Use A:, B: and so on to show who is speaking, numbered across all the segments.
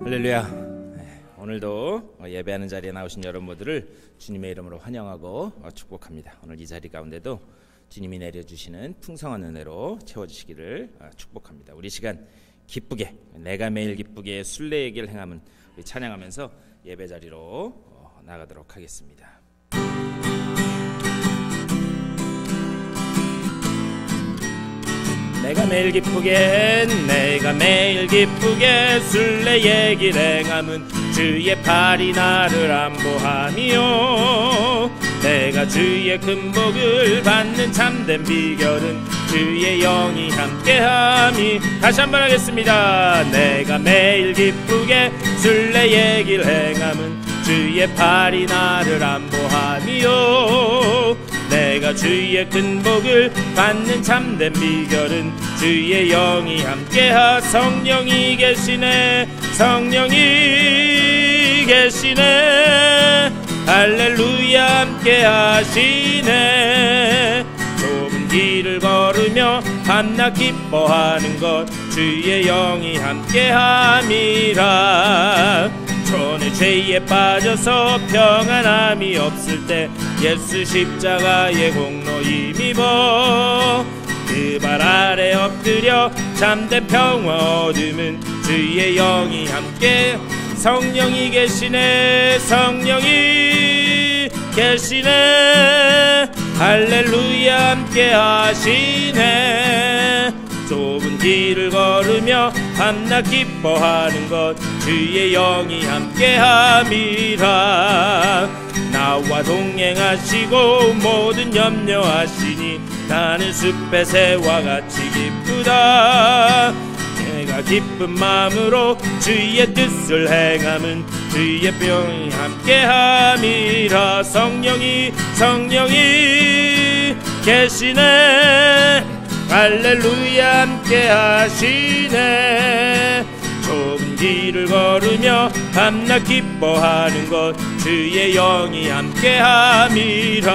A: 할렐루야. 오늘도 예배하는 자리에 나오신 여러분 모두를 주님의 이름으로 환영하고 축복합니다. 오늘 이 자리 가운데도 주님이 내려주시는 풍성한 은혜로 채워주시기를 축복합니다. 우리 시간 기쁘게, 내가 매일 기쁘게 순례의 길 행함은, 우리 찬양하면서 예배 자리로 나가도록 하겠습니다. 내가 매일 기쁘게, 내가 매일 기쁘게 순례의 길 행함은 주의 팔이 나를 안보하니요. 내가 주의 큰 복을 받는 참된 비결은 주의 영이 함께함이. 다시 한번 하겠습니다. 내가 매일 기쁘게 순례의 길 행함은 주의 팔이 나를 안보하니요. 내가 주의 큰 복을 받는 참된 비결은 주의 영이 함께하. 성령이 계시네, 성령이 계시네, 할렐루야 함께 하시네. 좁은 길을 걸으며 밤낮 기뻐하는 것 주의 영이 함께 함이라. 손에 죄에 빠져서 평안함이 없을 때 예수 십자가의 공로 힘입어 그 발 아래 엎드려 참된 평화 얻음은 주의 영이 함께. 성령이 계시네, 성령이 계시네, 할렐루야 함께 하시네. 좁은 길을 걸으며 밤낮 기뻐하는 것 주의 영이 함께함이라. 나와 동행하시고 모든 염려하시니 나는 숲의 새와 같이 기쁘다. 내가 기쁜 마음으로 주의 뜻을 행함은 주의 영이 함께함이라. 성령이, 성령이 계시네, 할렐루야 함께 하시네. 좁은 길을 걸으며 밤낮 기뻐하는 것 주의 영이 함께함이라.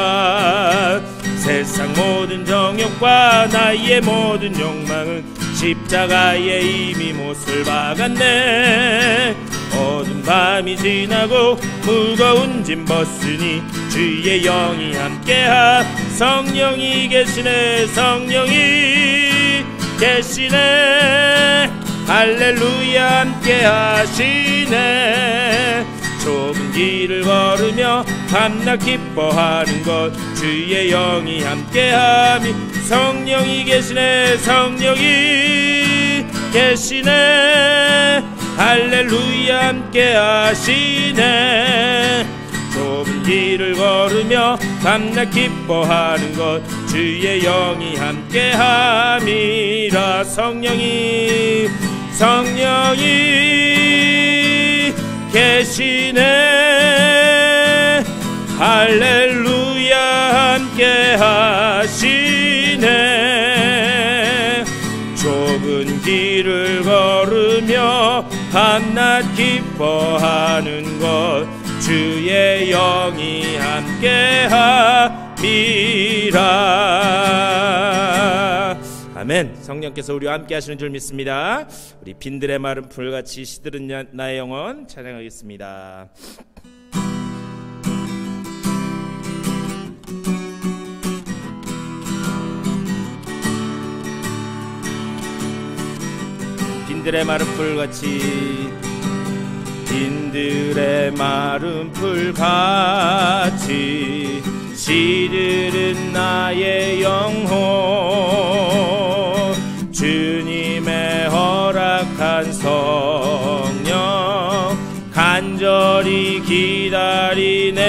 A: 세상 모든 정욕과 나의 모든 욕망은 십자가에 이미 못을 박았네. 어두운 밤이 지나고 무거운 짐 벗으니 주의 영이 함께하. 성령이 계시네, 성령이 계시네, 할렐루야 함께 하시네. 좁은 길을 걸으며 밤낮 기뻐하는 것 주의 영이 함께함이. 성령이 계시네, 성령이 계시네, 할렐루야 함께 하시네. 좁은 길을 걸으며 밤낮 기뻐하는 것 주의 영이 함께함이라. 성령이, 성령이 계시네, 할렐루야 함께 하시네. 좁은 길을 걸으며 밤낮 기뻐하는 것 주의 영이 함께함이라. 아멘. 성령께서 우리와 함께 하시는 줄 믿습니다. 우리 빈들의 마른 풀같이 시들은 나의 영혼 찬양하겠습니다. 빈들의 마른 풀같이, 빈들의 마른 풀같이 시들은 나의 영혼. 주님의 허락한 성령 간절히 기다리네.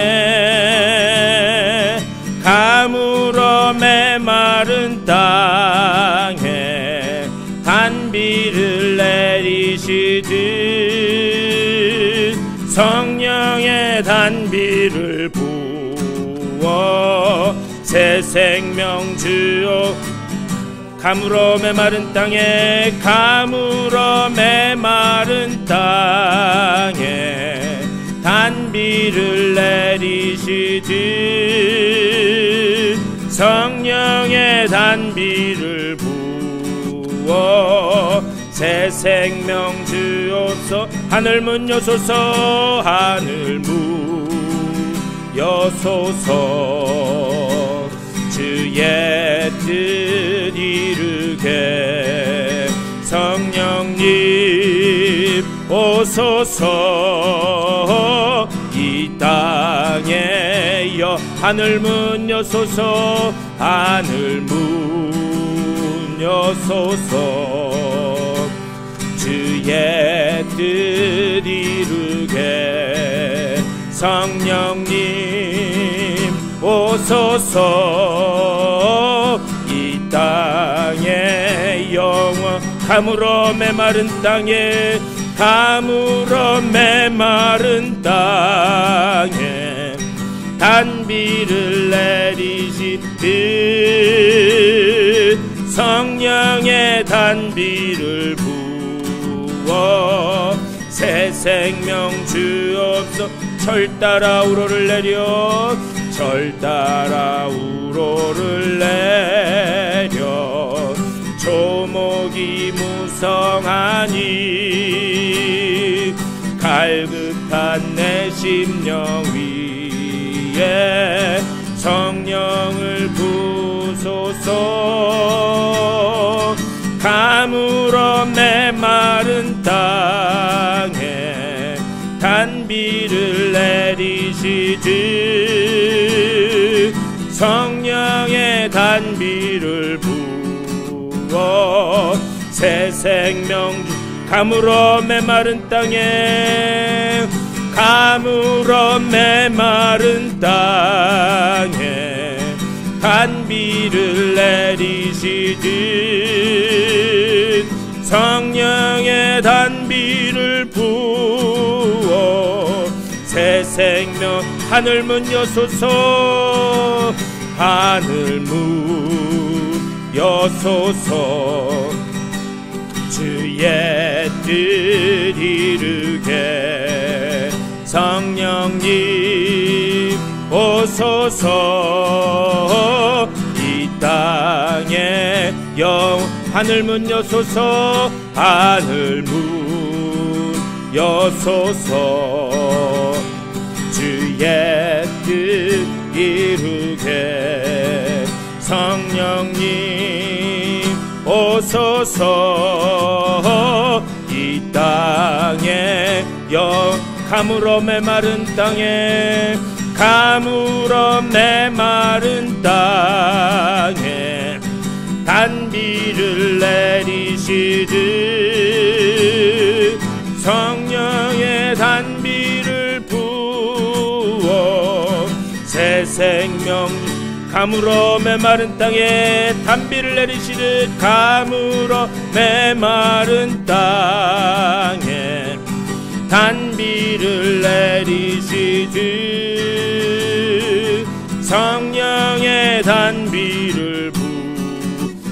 A: 가물어 메마른 땅에 단비를 내리시듯 성령의 단비를 부어 새 생명 주어. 가물어 메마른 땅에, 가물어 메마른 땅에 단비를 내리시듯 성령의 단비를 부어 새 생명 주옵소. 하늘 문 여소서 하늘 문 여소서. 주의 뜻 이루게 성령님 오소서. 이 땅에 하늘 문 여소서 하늘 문 여소서. 주의 뜻 이루게 성령님 오소서. 이 땅에 영원 가물어 메마른 땅에 가물어 메마른 땅에 단비를 내리시듯 성령의 단비를 부어 새 생명 주옵소. 철 따라 우로를 내려 철 따라 우로를 내려 조목이 무성하니 갈급한 내 심령 위에 성령을 부소서. 가물어 메마른 땅에 단비를 내리시듯 성령의 단비를 부어 새 생명 가물어 메마른 땅에 가물어 메마른 땅에 단비를 내리시듯 성령의 단비를 부어 새 생명 하늘 문 여소서 하늘 문 여소서. 주의 뜻 이루게 성령님 오소서. 이 땅에 하늘 문 여소서 하늘 문 여소서. 주의 뜻 이루게 성령님 오소서. 이 땅에 가물어 메마른 땅에 가물어 메마른 땅에 단비를 내리시듯 성령의 단비를 부어 새 생명 가물어 메마른 땅에 단비를 내리시듯 가물어 메마른 땅에 단비를 내리시듯 성령의 단비를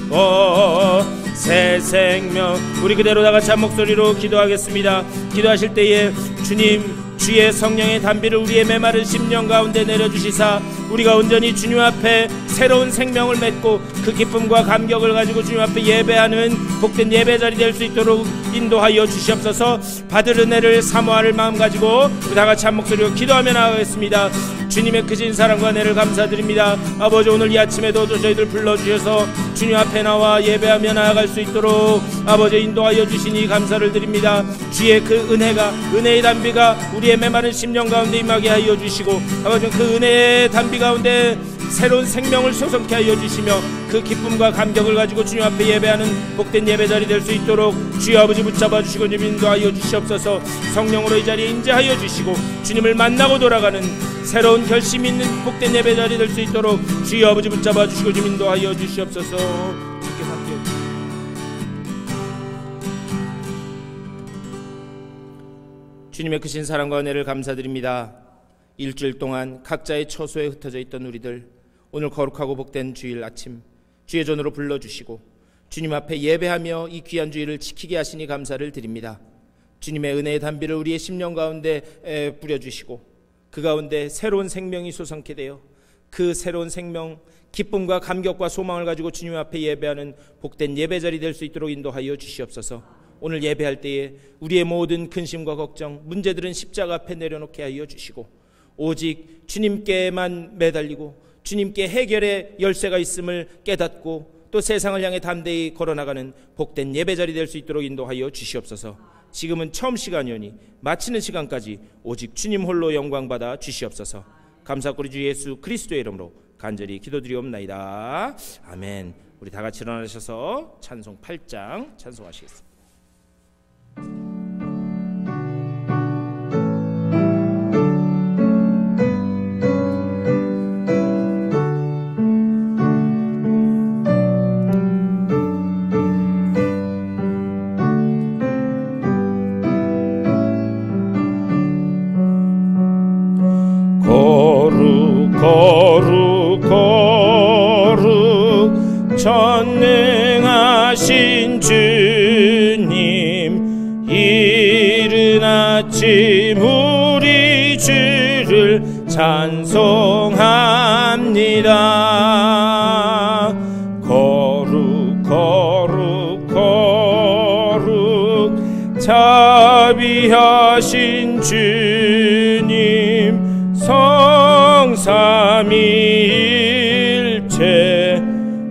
A: 부어 새 생명. 우리 그대로 다같이 한 목소리로 기도하겠습니다. 기도하실 때에 주님 주의 성령의 단비를 우리의 메마른 심령 가운데 내려주시사 우리가 온전히 주님 앞에 새로운 생명을 맺고 그 기쁨과 감격을 가지고 주님 앞에 예배하는 복된 예배자리 될 수 있도록 인도하여 주시옵소서. 받을 은혜를 사모할 마음 가지고 다같이 한 목소리로 기도하며 나가겠습니다. 주님의 크신 사랑과 은혜를 감사드립니다. 아버지 오늘 이 아침에도 저희들 불러주셔서 주님 앞에 나와 예배하며 나아갈 수 있도록 아버지 인도하여 주시니 감사를 드립니다. 주의 그 은혜의 단비가 우리의 메마른 심령 가운데 임하게 하여 주시고 아버지 그 은혜의 단비 가운데 새로운 생명을 솟게 하여 주시며 그 기쁨과 감격을 가지고 주님 앞에 예배하는 복된 예배자리 될 수 있도록 주여 아버지 붙잡아 주시고 주님 인도하여 주시옵소서. 성령으로 이 자리에 임재하여 주시고 주님을 만나고 돌아가는 새로운 결심 있는 복된 예배자리 될 수 있도록 주여 아버지 붙잡아 주시고 주님 인도하여 주시옵소서. 주께 함께 주님의 크신 사랑과 은혜를 감사드립니다. 일주일 동안 각자의 처소에 흩어져 있던 우리들 오늘 거룩하고 복된 주일 아침 주의 전으로 불러주시고 주님 앞에 예배하며 이 귀한 주일을 지키게 하시니 감사를 드립니다. 주님의 은혜의 단비를 우리의 심령 가운데 뿌려주시고 그 가운데 새로운 생명이 솟게 되어 그 새로운 생명 기쁨과 감격과 소망을 가지고 주님 앞에 예배하는 복된 예배자리 될 수 있도록 인도하여 주시옵소서. 오늘 예배할 때에 우리의 모든 근심과 걱정, 문제들은 십자가 앞에 내려놓게 하여 주시고 오직 주님께만 매달리고 주님께 해결의 열쇠가 있음을 깨닫고 또 세상을 향해 담대히 걸어나가는 복된 예배자리 될 수 있도록 인도하여 주시옵소서. 지금은 처음 시간이오니 마치는 시간까지 오직 주님 홀로 영광받아 주시옵소서. 감사드리 주 예수 그리스도의 이름으로 간절히 기도드리옵나이다. 아멘. 우리 다 같이 일어나셔서 찬송 8장 찬송하시겠습니다. 거룩 전능하신 주님, 이른 아침 우리 주를 찬송합니다. 거룩 자비하신 주님, 성삼위일체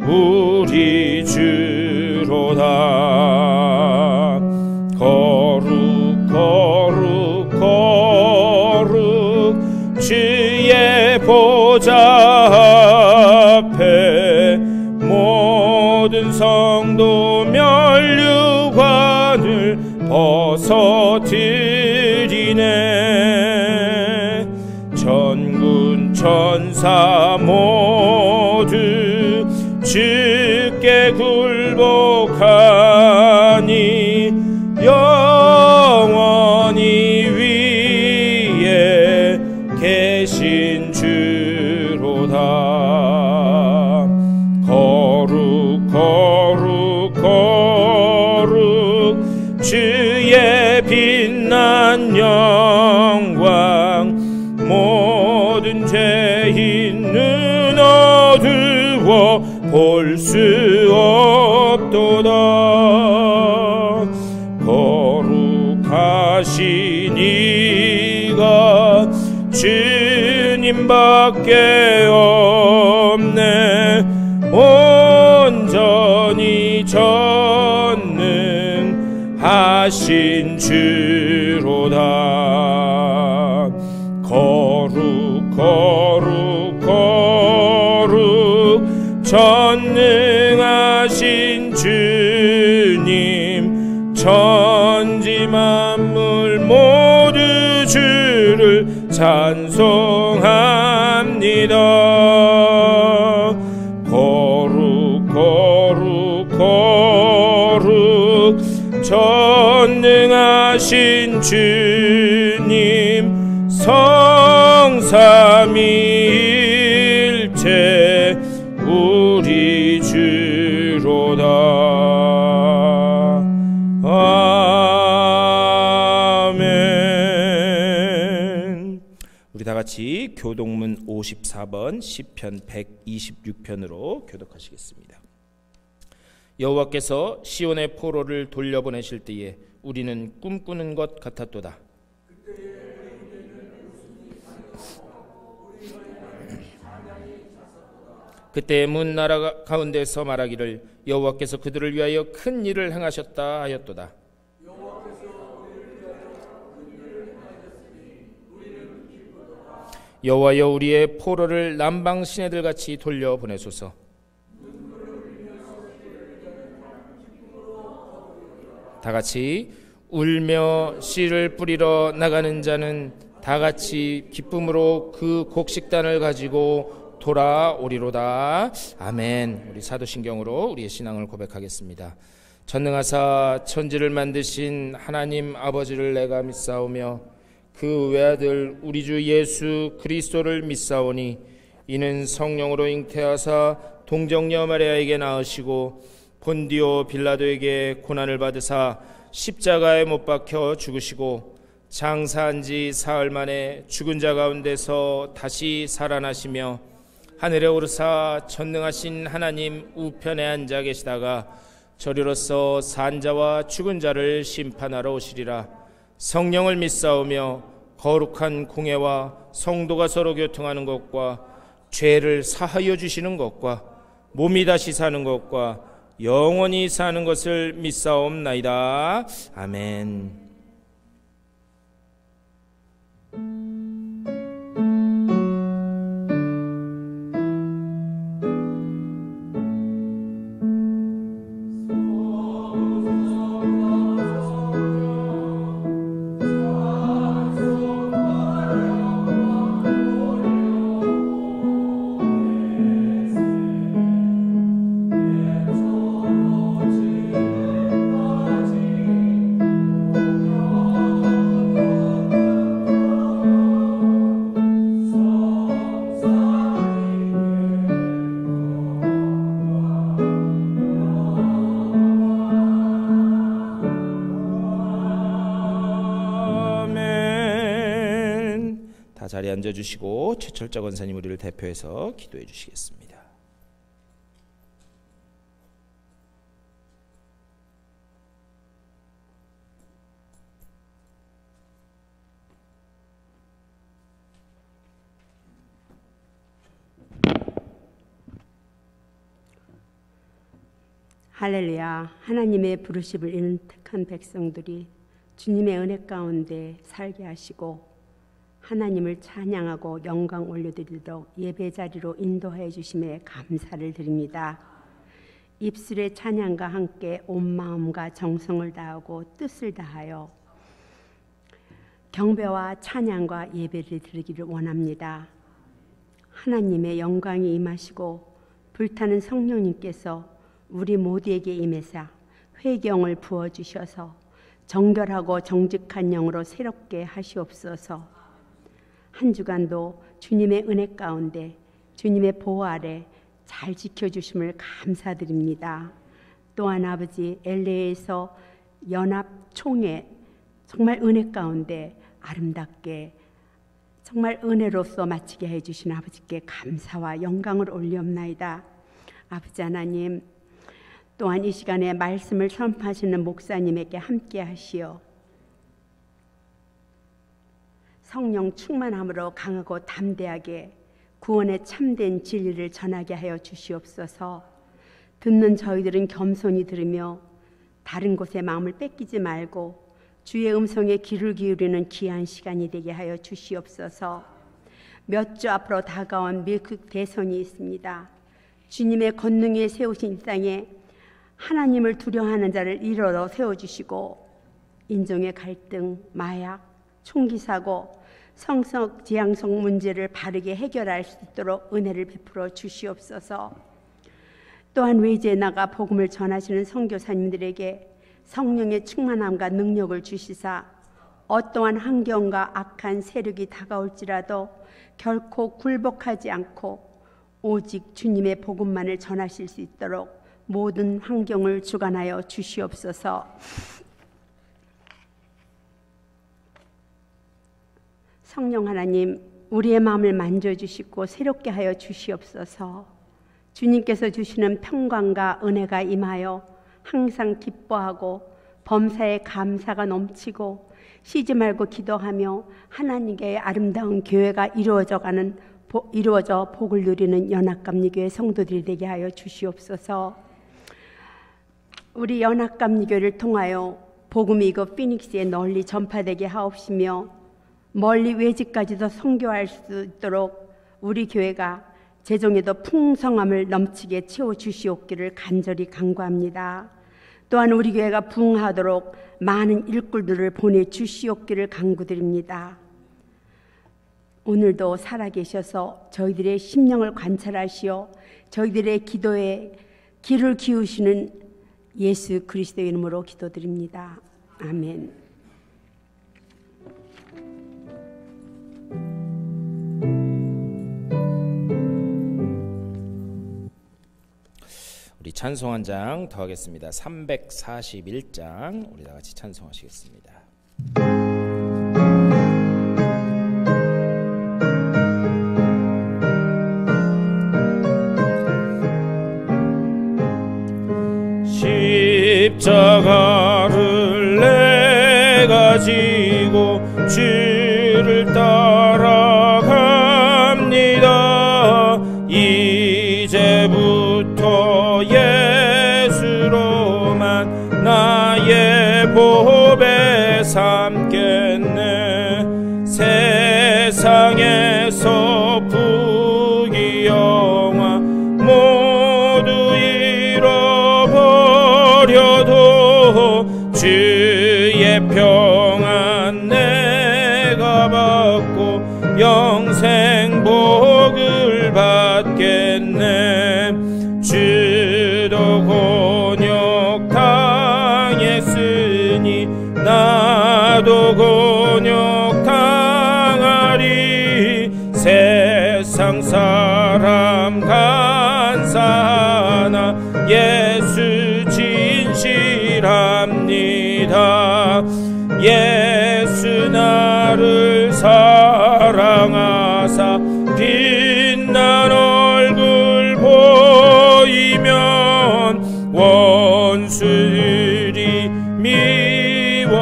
A: 우리 주로다. 거룩 주의 보좌 앞에 모든 성도 면류관을 벗어드리네. 전군 천사 모두 주께 굴복하니 영원히 위에 계신 주로다. 거룩 주의 빛난 영광 모든 죄인 눈 어두워 볼 수 없도다. 거룩하신 이가 주님밖에 없네. 온전히 전능하신 주로다. 거룩 전능하신 주님, 천지 만물 모두 주를 찬송합니다. 거룩 전능하신 주님, 성삼위일체 우리 주로다. 아멘. 우리 다 같이 교독문 54번 시편 126편으로 교독하시겠습니다. 여호와께서 시온의 포로를 돌려보내실 때에 우리는 꿈꾸는 것 같았도다. 그때 문 나라 가운데서 말하기를 여호와께서 그들을 위하여 큰 일을 행하셨다 하였도다. 여호와여 우리의 포로를 남방 시내들같이 돌려보내소서. 다같이 울며 씨를 뿌리러 나가는 자는 다같이 기쁨으로 그 곡식단을 가지고 돌아오리로다. 아멘. 우리 사도신경으로 우리의 신앙을 고백하겠습니다. 전능하사 천지를 만드신 하나님 아버지를 내가 믿사오며 그 외아들 우리 주 예수 그리스도를 믿사오니 이는 성령으로 잉태하사 동정녀 마리아에게 낳으시고 본디오 빌라도에게 고난을 받으사 십자가에 못 박혀 죽으시고 장사한 지 사흘 만에 죽은 자 가운데서 다시 살아나시며 하늘에 오르사 전능하신 하나님 우편에 앉아 계시다가 저리로서 산자와 죽은 자를 심판하러 오시리라. 성령을 믿사오며 거룩한 공예와 성도가 서로 교통하는 것과 죄를 사하여 주시는 것과 몸이 다시 사는 것과 영원히 사는 것을 믿사옵나이다. 아멘. 자리에 앉아주시고 최철자 권사님 우리를 대표해서 기도해 주시겠습니다.
B: 할렐루야. 하나님의 부르심을 이는 택한 백성들이 주님의 은혜 가운데 살게 하시고 하나님을 찬양하고 영광 올려드리도록 예배 자리로 인도하여 주심에 감사를 드립니다. 입술의 찬양과 함께 온 마음과 정성을 다하고 뜻을 다하여 경배와 찬양과 예배를 드리기를 원합니다. 하나님의 영광이 임하시고 불타는 성령님께서 우리 모두에게 임해서 회경을 부어주셔서 정결하고 정직한 영으로 새롭게 하시옵소서. 한 주간도 주님의 은혜 가운데 주님의 보호 아래 잘 지켜주심을 감사드립니다. 또한 아버지 LA에서 연합총회 정말 은혜 가운데 아름답게 정말 은혜로서 마치게 해주신 아버지께 감사와 영광을 올리옵나이다. 아버지 하나님, 또한 이 시간에 말씀을 선포하시는 목사님에게 함께 하시어 성령 충만함으로 강하고 담대하게 구원의 참된 진리를 전하게 하여 주시옵소서. 듣는 저희들은 겸손히 들으며 다른 곳에 마음을 뺏기지 말고 주의 음성에 귀를 기울이는 귀한 시간이 되게 하여 주시옵소서. 몇 주 앞으로 다가온 미국 대선이 있습니다. 주님의 권능에 세우신 이 땅에 하나님을 두려워하는 자를 이루어 세워주시고 인종의 갈등, 마약, 총기 사고, 성적 지향성 문제를 바르게 해결할 수 있도록 은혜를 베풀어 주시옵소서. 또한 외지에 나가 복음을 전하시는 선교사님들에게 성령의 충만함과 능력을 주시사 어떠한 환경과 악한 세력이 다가올지라도 결코 굴복하지 않고 오직 주님의 복음만을 전하실 수 있도록 모든 환경을 주관하여 주시옵소서. 성령 하나님, 우리의 마음을 만져주시고 새롭게 하여 주시옵소서. 주님께서 주시는 평강과 은혜가 임하여 항상 기뻐하고 범사에 감사가 넘치고 쉬지 말고 기도하며 하나님의 아름다운 교회가 이루어져 복을 누리는 연합감리교회 성도들이 되게 하여 주시옵소서. 우리 연합감리교회를 통하여 복음이 이곳 피닉스에 널리 전파되게 하옵시며 멀리 외지까지도 선교할 수 있도록 우리 교회가 재정에도 풍성함을 넘치게 채워주시옵기를 간절히 간구합니다. 또한 우리 교회가 부흥하도록 많은 일꾼들을 보내주시옵기를 간구드립니다. 오늘도 살아계셔서 저희들의 심령을 관찰하시어 저희들의 기도에 귀를 기우시는 예수 그리스도의 이름으로 기도드립니다. 아멘.
A: 우리 찬송 한 장 더 하겠습니다. 341장 우리 다 같이 찬송하시겠습니다. 십자가를 내가 지고 주를 따라갑니다. 이제부터 예수로만 나의 보배 삼겠네. 세상에서 부귀 영화 모두 잃어버려도 주의 평안 내가 받고 영생 복을 받겠네. 주도 곤욕 당했으니 나도 곤욕 당하리. 세상 사람 간사하나 예수 진실합니다. 예수 나를 사랑하사 빛난 얼굴 보이면 원수들이 미워해도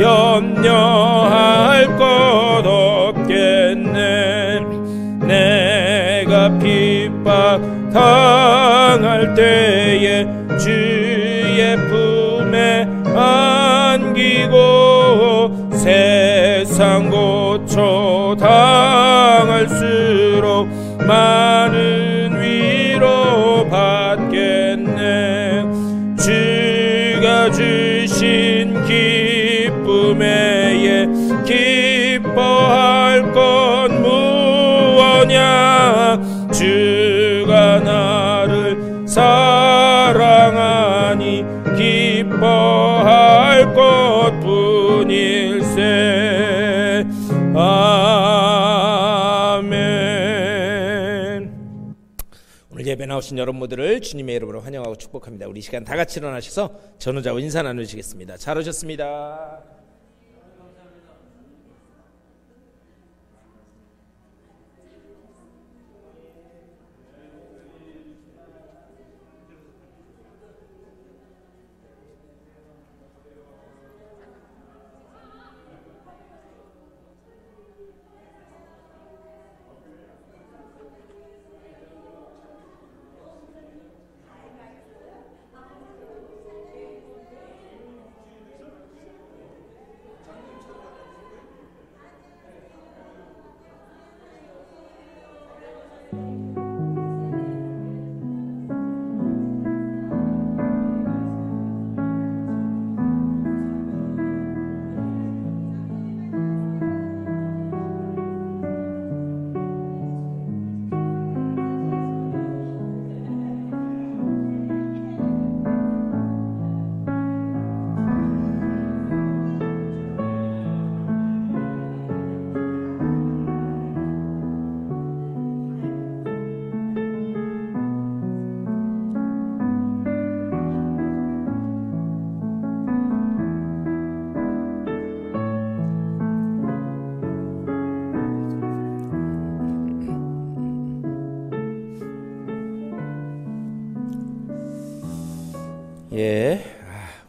A: 염려할 것 없겠네. 내가 핍박 당할 때에 주의 품에 안기고 세상 고초 당할수록 많은 위로 받겠네. 주가 주신 기쁨에 기뻐할 것 무엇냐. 주가 나를 사랑하니 기뻐할 것뿐일세. 아멘. 오늘 예배 나오신 여러분들을 주님의 이름으로 환영하고 축복합니다. 우리 시간 다 같이 일어나셔서 전우자와 인사 나누시겠습니다. 잘 오셨습니다.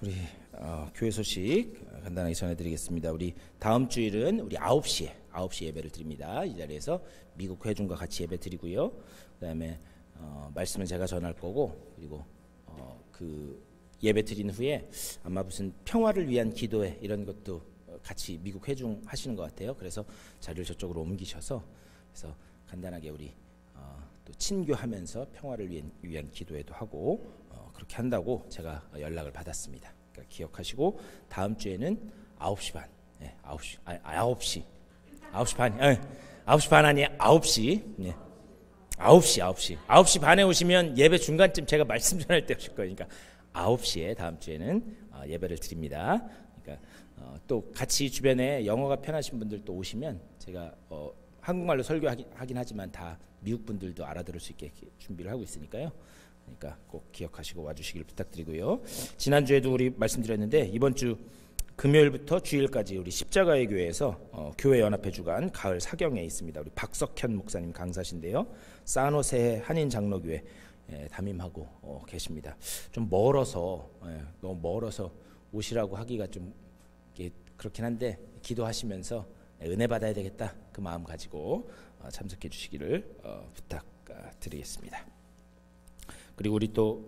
A: 우리 교회 소식 간단하게 전해드리겠습니다. 우리 다음 주일은 우리 9시 예배를 드립니다. 이 자리에서 미국 회중과 같이 예배 드리고요. 그다음에 말씀은 제가 전할 거고, 그리고 그 예배 드린 후에 아마 무슨 평화를 위한 기도회 이런 것도 같이 미국 회중 하시는 것 같아요. 그래서 자리를 저쪽으로 옮기셔서 그래서 간단하게 우리 또 친교하면서 평화를 위한 기도회도 하고 그렇게 한다고 제가 연락을 받았습니다. 그러니까 기억하시고 다음 주에는 9시 반, 9시 반, 9시 반 아니야, 9시, 9시 반에 오시면 예배 중간쯤 제가 말씀 전할 때 오실 거니까 9시에 다음 주에는 예배를 드립니다. 그러니까 또 같이 주변에 영어가 편하신 분들 또 오시면 제가 한국말로 설교하긴 하지만 다 미국 분들도 알아들을 수 있게 준비를 하고 있으니까요. 그러니까 꼭 기억하시고 와주시길 부탁드리고요. 지난주에도 우리 말씀드렸는데 이번 주 금요일부터 주일까지 우리 십자가의 교회에서 교회 연합회 주간 가을 사경에 있습니다. 우리 박석현 목사님 강사신데요. 산호세 한인 장로교회 담임하고 계십니다. 좀 멀어서 너무 멀어서 오시라고 하기가 좀 그렇긴 한데 기도하시면서 은혜 받아야 되겠다 그 마음 가지고 참석해 주시기를 부탁드리겠습니다. 그리고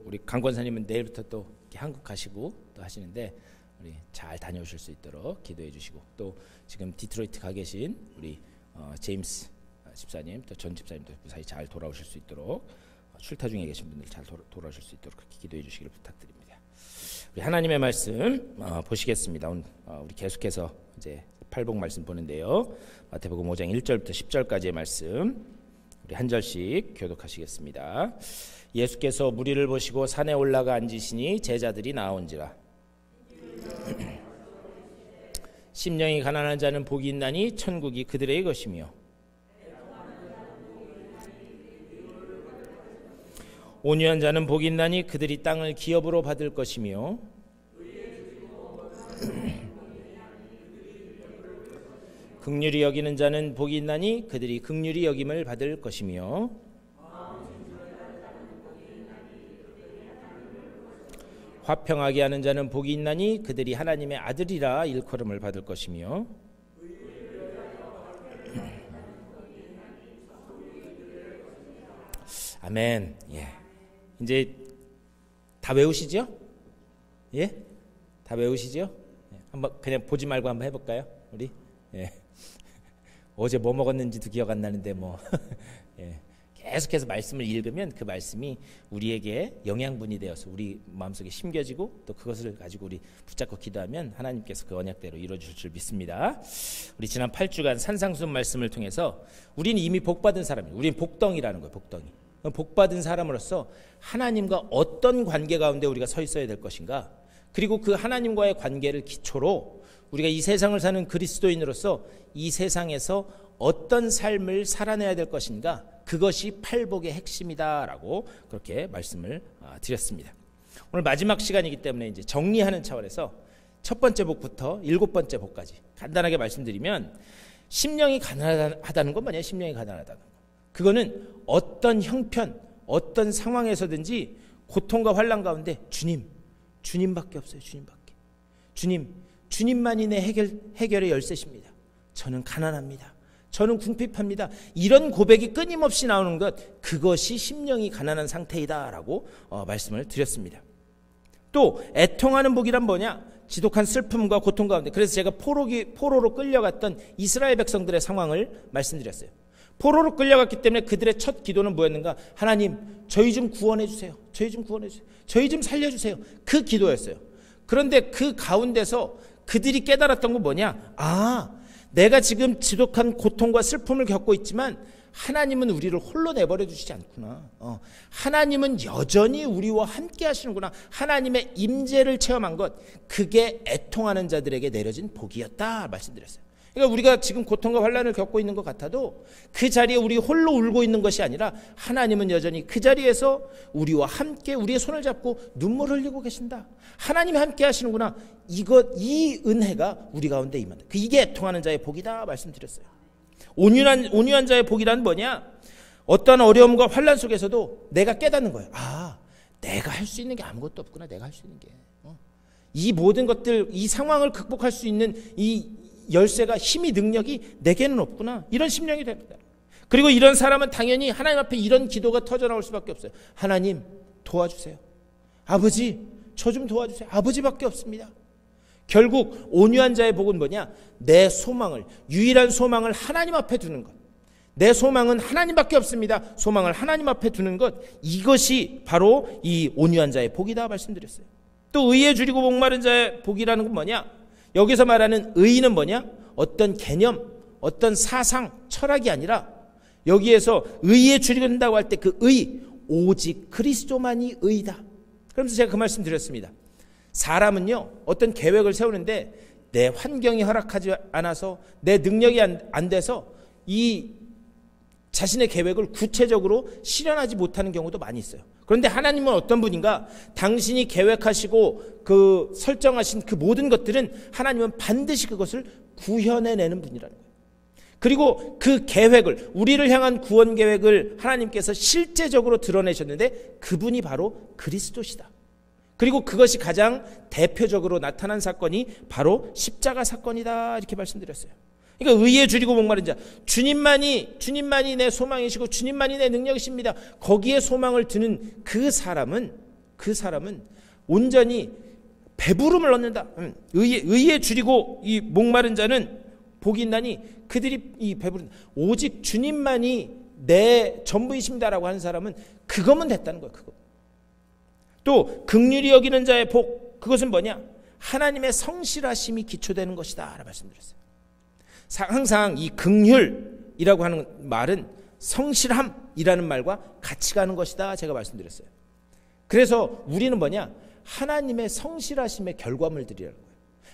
A: 우리 강 권사님은 내일부터 또 한국 가시고 또 하시는데 우리 잘 다녀오실 수 있도록 기도해 주시고, 또 지금 디트로이트 가 계신 우리 제임스 집사님 또 전 집사님도 무사히 잘 돌아오실 수 있도록, 출타 중에 계신 분들 잘 돌아오실 수 있도록 그렇게 기도해 주시기를 부탁드립니다. 우리 하나님의 말씀 보시겠습니다. 우리 계속해서 이제 팔복 말씀 보는데요. 마태복음 5장 1절부터 10절까지의 말씀 우리 한 절씩 교독하시겠습니다. 예수께서 무리를 보시고 산에 올라가 앉으시니 제자들이 나온지라. 심령이 가난한 자는 복이 있나니 천국이 그들의 것이며, 온유한 자는 복이 있나니 그들이 땅을 기업으로 받을 것이며, 긍휼히 여기는 자는 복이 있나니 그들이 긍휼히 여김을 받을 것이며, 화평하게 하는 자는 복이 있나니 그들이 하나님의 아들이라 일컬음을 받을 것이며, 아멘. 이제 다 외우시죠? 다 외우시죠? 한번 그냥 보지 말고 한번 해볼까요? 우리 어제 뭐 먹었는지도 기억 안 나는데 계속해서 말씀을 읽으면 그 말씀이 우리에게 영양분이 되어서 우리 마음속에 심겨지고, 또 그것을 가지고 우리 붙잡고 기도하면 하나님께서 그 언약대로 이루어줄 줄 믿습니다. 우리 지난 8주간 산상수훈 말씀을 통해서 우리는 이미 복받은 사람이에요. 우리는 복덩이라는 거예요. 복덩이. 복받은 사람으로서 하나님과 어떤 관계 가운데 우리가 서 있어야 될 것인가, 그리고 그 하나님과의 관계를 기초로 우리가 이 세상을 사는 그리스도인으로서 이 세상에서 어떤 삶을 살아내야 될 것인가, 그것이 팔복의 핵심이다라고 그렇게 말씀을 드렸습니다. 오늘 마지막 시간이기 때문에 이제 정리하는 차원에서 첫 번째 복부터 7번째 복까지 간단하게 말씀드리면, 심령이 가난하다는 건 뭐냐? 심령이 가난하다는 거. 그거는 어떤 형편, 어떤 상황에서든지 고통과 환난 가운데 주님밖에 없어요. 주님만이 내 해결의 열쇠십니다. 저는 가난합니다. 저는 궁핍합니다. 이런 고백이 끊임없이 나오는 것, 그것이 심령이 가난한 상태이다라고 말씀을 드렸습니다. 또 애통하는 복이란 뭐냐? 지독한 슬픔과 고통 가운데, 그래서 제가 포로로 끌려갔던 이스라엘 백성들의 상황을 말씀드렸어요. 포로로 끌려갔기 때문에 그들의 첫 기도는 뭐였는가? 하나님, 저희 좀 구원해 주세요. 저희 좀 살려주세요. 그 기도였어요. 그런데 그 가운데서 그들이 깨달았던 건 뭐냐? 내가 지금 지독한 고통과 슬픔을 겪고 있지만 하나님은 우리를 홀로 내버려 두시지 않구나. 하나님은 여전히 우리와 함께 하시는구나. 하나님의 임재를 체험한 것, 그게 애통하는 자들에게 내려진 복이었다 말씀드렸어요. 그러니까 우리가 지금 고통과 환난을 겪고 있는 것 같아도 그 자리에 우리 홀로 울고 있는 것이 아니라 하나님은 여전히 그 자리에서 우리와 함께 우리의 손을 잡고 눈물 흘리고 계신다. 하나님이 함께 하시는구나. 이 은혜가 우리 가운데 임한다. 이게 애통하는 자의 복이다 말씀드렸어요. 온유한 자의 복이란 뭐냐? 어떠한 어려움과 환난 속에서도 내가 깨닫는 거예요. 내가 할 수 있는 게 아무것도 없구나. 내가 할 수 있는 게. 이 모든 것들, 이 상황을 극복할 수 있는 이 열쇠가, 힘이, 능력이 내게는 없구나. 이런 심령이 됩니다. 그리고 이런 사람은 당연히 하나님 앞에 이런 기도가 터져나올 수밖에 없어요. 하나님, 도와주세요. 아버지, 저 좀 도와주세요. 아버지밖에 없습니다. 결국 온유한 자의 복은 뭐냐? 내 소망을, 유일한 소망을 하나님 앞에 두는 것. 내 소망은 하나님밖에 없습니다. 소망을 하나님 앞에 두는 것, 이것이 바로 이 온유한 자의 복이다 말씀드렸어요. 또 의에 줄이고 목마른 자의 복이라는 건 뭐냐? 여기서 말하는 의는 뭐냐? 어떤 개념, 어떤 사상, 철학이 아니라 여기에서 의에 줄이는다고 할 때 그 의, 오직 그리스도만이 의다. 그러면서 제가 그 말씀 드렸습니다. 사람은요, 어떤 계획을 세우는데 내 환경이 허락하지 않아서, 내 능력이 안 돼서 이 자신의 계획을 구체적으로 실현하지 못하는 경우도 많이 있어요. 그런데 하나님은 어떤 분인가? 당신이 계획하시고 그 설정하신 그 모든 것들은 하나님은 반드시 그것을 구현해내는 분이라는 거예요. 그리고 그 계획을, 우리를 향한 구원 계획을 하나님께서 실제적으로 드러내셨는데 그분이 바로 그리스도시다. 그리고 그것이 가장 대표적으로 나타난 사건이 바로 십자가 사건이다, 이렇게 말씀드렸어요. 그러니까 의에 줄이고 목마른 자, 주님만이 내 소망이시고 주님만이 내 능력이십니다. 거기에 소망을 두는 그 사람은 온전히 배부름을 얻는다. 의에 줄이고 이 목마른 자는 복이 있나니 그들이 이 배부른다. 오직 주님만이 내 전부이십니다라고 하는 사람은 그것만 됐다는 거예요. 그거. 또 긍휼히 여기는 자의 복, 그것은 뭐냐? 하나님의 성실하심이 기초되는 것이다 라고 말씀드렸어요. 항상 이 긍휼이라고 하는 말은 성실함이라는 말과 같이 가는 것이다 제가 말씀드렸어요. 그래서 우리는 뭐냐? 하나님의 성실하심의 결과물들이라는 거예요.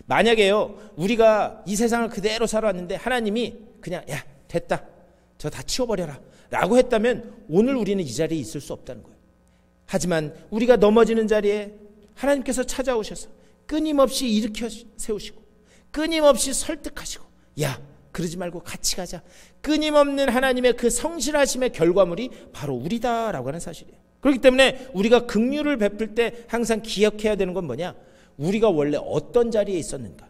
A: 만약에요, 우리가 이 세상을 그대로 살아왔는데 하나님이 그냥 야 됐다, 저 다 치워버려라 라고 했다면 오늘 우리는 이 자리에 있을 수 없다는 거예요. 하지만 우리가 넘어지는 자리에 하나님께서 찾아오셔서 끊임없이 일으켜 세우시고 끊임없이 설득하시고, 야 그러지 말고 같이 가자, 끊임없는 하나님의 그 성실하심의 결과물이 바로 우리다라고 하는 사실이에요. 그렇기 때문에 우리가 긍휼을 베풀 때 항상 기억해야 되는 건 뭐냐? 우리가 원래 어떤 자리에 있었는가?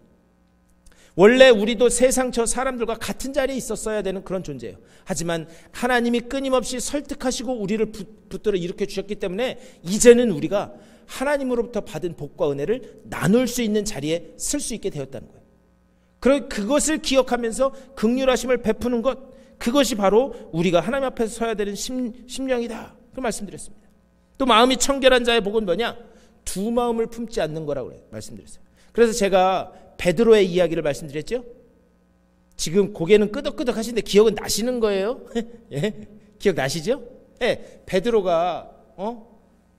A: 원래 우리도 세상 저 사람들과 같은 자리에 있었어야 되는 그런 존재예요. 하지만 하나님이 끊임없이 설득하시고 우리를 붙들어 일으켜 주셨기 때문에 이제는 우리가 하나님으로부터 받은 복과 은혜를 나눌 수 있는 자리에 설 수 있게 되었다는 거예요. 그것을 기억하면서 긍휼하심을 베푸는 것, 그것이 바로 우리가 하나님 앞에서 서야 되는 심령이다, 그 말씀드렸습니다. 또 마음이 청결한 자의 복은 뭐냐? 두 마음을 품지 않는 거라고 말씀드렸어요. 그래서 제가 베드로의 이야기를 말씀드렸죠. 지금 고개는 끄덕끄덕 하시는데 기억은 나시는 거예요? 예? 기억 나시죠? 예, 베드로가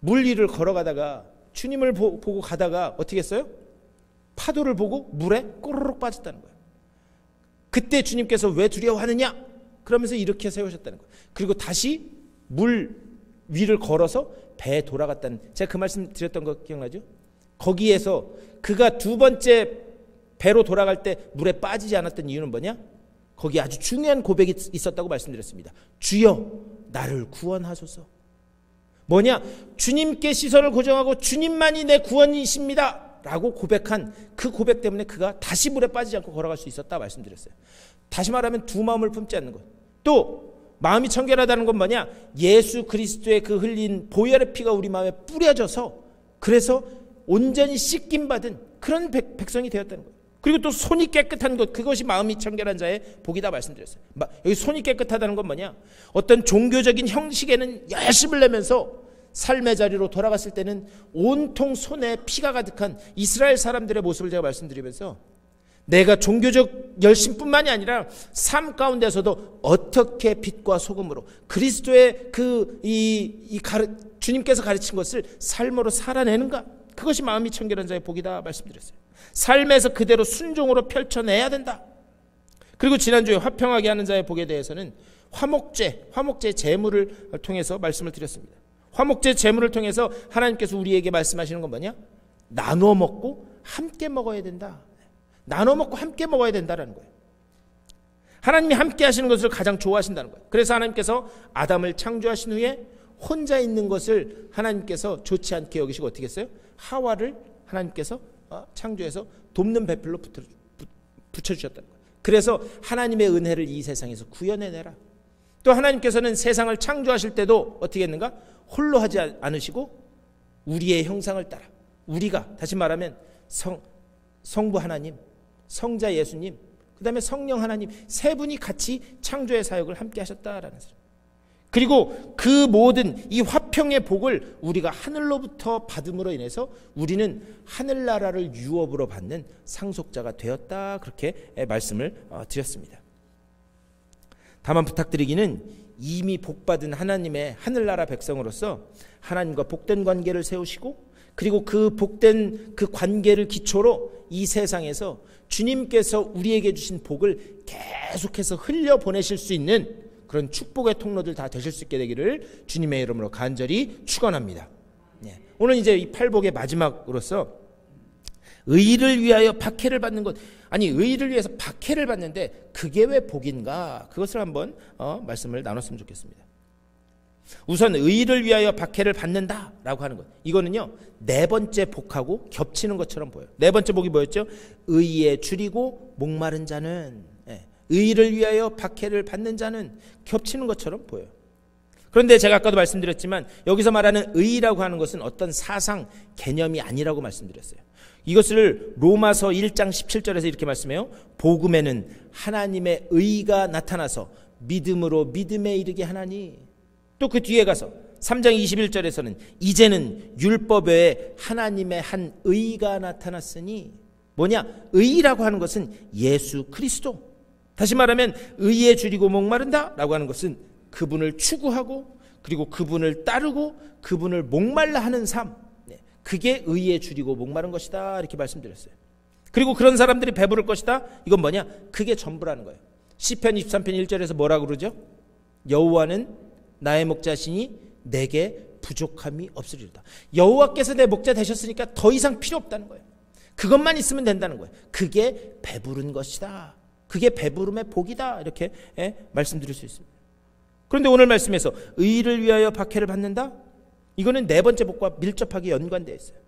A: 물 위를 걸어가다가 주님을 보고 가다가 어떻게 했어요? 파도를 보고 물에 꼬르륵 빠졌다는 거예요. 그때 주님께서 왜 두려워하느냐? 그러면서 이렇게 세우셨다는 거예요. 그리고 다시 물 위를 걸어서 배에 돌아갔다는, 제가 그 말씀 드렸던 거 기억나죠? 거기에서 그가 두 번째 배로 돌아갈 때 물에 빠지지 않았던 이유는 뭐냐? 거기 아주 중요한 고백이 있었다고 말씀드렸습니다. 주여 나를 구원하소서. 뭐냐? 주님께 시선을 고정하고 주님만이 내 구원이십니다 라고 고백한 그 고백 때문에 그가 다시 물에 빠지지 않고 걸어갈 수 있었다 말씀드렸어요. 다시 말하면 두 마음을 품지 않는 것. 또 마음이 청결하다는 건 뭐냐? 예수 그리스도의 그 흘린 보혈의 피가 우리 마음에 뿌려져서 그래서 온전히 씻김 받은 그런 백성이 되었다는 거예요. 그리고 또 손이 깨끗한 것, 그것이 마음이 청결한 자의 복이다 말씀드렸어요. 여기 손이 깨끗하다는 건 뭐냐? 어떤 종교적인 형식에는 열심을 내면서 삶의 자리로 돌아갔을 때는 온통 손에 피가 가득한 이스라엘 사람들의 모습을 제가 말씀드리면서 내가 종교적 열심뿐만이 아니라 삶 가운데서도 어떻게 빛과 소금으로 그리스도의 주님께서 가르친 것을 삶으로 살아내는가? 그것이 마음이 청결한 자의 복이다 말씀드렸어요. 삶에서 그대로 순종으로 펼쳐내야 된다. 그리고 지난주에 화평하게 하는 자의 복에 대해서는 화목제 제물을 통해서 말씀을 드렸습니다. 화목제 제물을 통해서 하나님께서 우리에게 말씀하시는 건 뭐냐? 나눠 먹고 함께 먹어야 된다. 나눠 먹고 함께 먹어야 된다라는 거예요. 하나님이 함께 하시는 것을 가장 좋아하신다는 거예요. 그래서 하나님께서 아담을 창조하신 후에 혼자 있는 것을 하나님께서 좋지 않게 여기시고 어떻게 했어요? 하와를 하나님께서 창조해서 돕는 배필로 붙여주셨다는 거예요. 그래서 하나님의 은혜를 이 세상에서 구현해내라. 또 하나님께서는 세상을 창조하실 때도 어떻게 했는가? 홀로 하지 않으시고 우리의 형상을 따라, 우리가 다시 말하면 성부 하나님, 성자 예수님, 그 다음에 성령 하나님 세 분이 같이 창조의 사역을 함께 하셨다라는 사실. 그리고 그 모든 이 화평의 복을 우리가 하늘로부터 받음으로 인해서 우리는 하늘나라를 유업으로 받는 상속자가 되었다, 그렇게 말씀을 드렸습니다. 다만 부탁드리기는 이미 복받은 하나님의 하늘나라 백성으로서 하나님과 복된 관계를 세우시고 그리고 그 복된 그 관계를 기초로 이 세상에서 주님께서 우리에게 주신 복을 계속해서 흘려보내실 수 있는 그런 축복의 통로들 다 되실 수 있게 되기를 주님의 이름으로 간절히 축원합니다. 오늘 이제 이 팔복의 마지막으로서 의를 위하여 박해를 받는 것, 아니 의를 위해서 박해를 받는데 그게 왜 복인가? 그것을 한번 말씀을 나눴으면 좋겠습니다. 우선 의를 위하여 박해를 받는다라고 하는 것, 이거는요 네 번째 복하고 겹치는 것처럼 보여요. 네 번째 복이 뭐였죠? 의에 줄이고 목마른 자는, 의를 위하여 박해를 받는 자는 겹치는 것처럼 보여요. 그런데 제가 아까도 말씀드렸지만 여기서 말하는 의라고 하는 것은 어떤 사상 개념이 아니라고 말씀드렸어요. 이것을 로마서 1장 17절에서 이렇게 말씀해요. 복음에는 하나님의 의가 나타나서 믿음으로 믿음에 이르게 하나니. 또 그 뒤에 가서 3장 21절에서는 이제는 율법 외에 하나님의 한 의가 나타났으니, 뭐냐? 의라고 하는 것은 예수 그리스도. 다시 말하면 의에 줄이고 목마른다 라고 하는 것은 그분을 추구하고 그리고 그분을 따르고 그분을 목말라 하는 삶, 그게 의에 줄이고 목마른 것이다 이렇게 말씀드렸어요. 그리고 그런 사람들이 배부를 것이다. 이건 뭐냐? 그게 전부라는 거예요. 시편 23편 1절에서 뭐라고 그러죠? 여호와는 나의 목자시니 내게 부족함이 없으리로다. 여호와께서 내 목자 되셨으니까 더 이상 필요 없다는 거예요. 그것만 있으면 된다는 거예요. 그게 배부른 것이다. 그게 배부름의 복이다. 이렇게 말씀드릴 수 있습니다. 그런데 오늘 말씀에서 의를 위하여 박해를 받는다? 이거는 네 번째 복과 밀접하게 연관되어 있어요.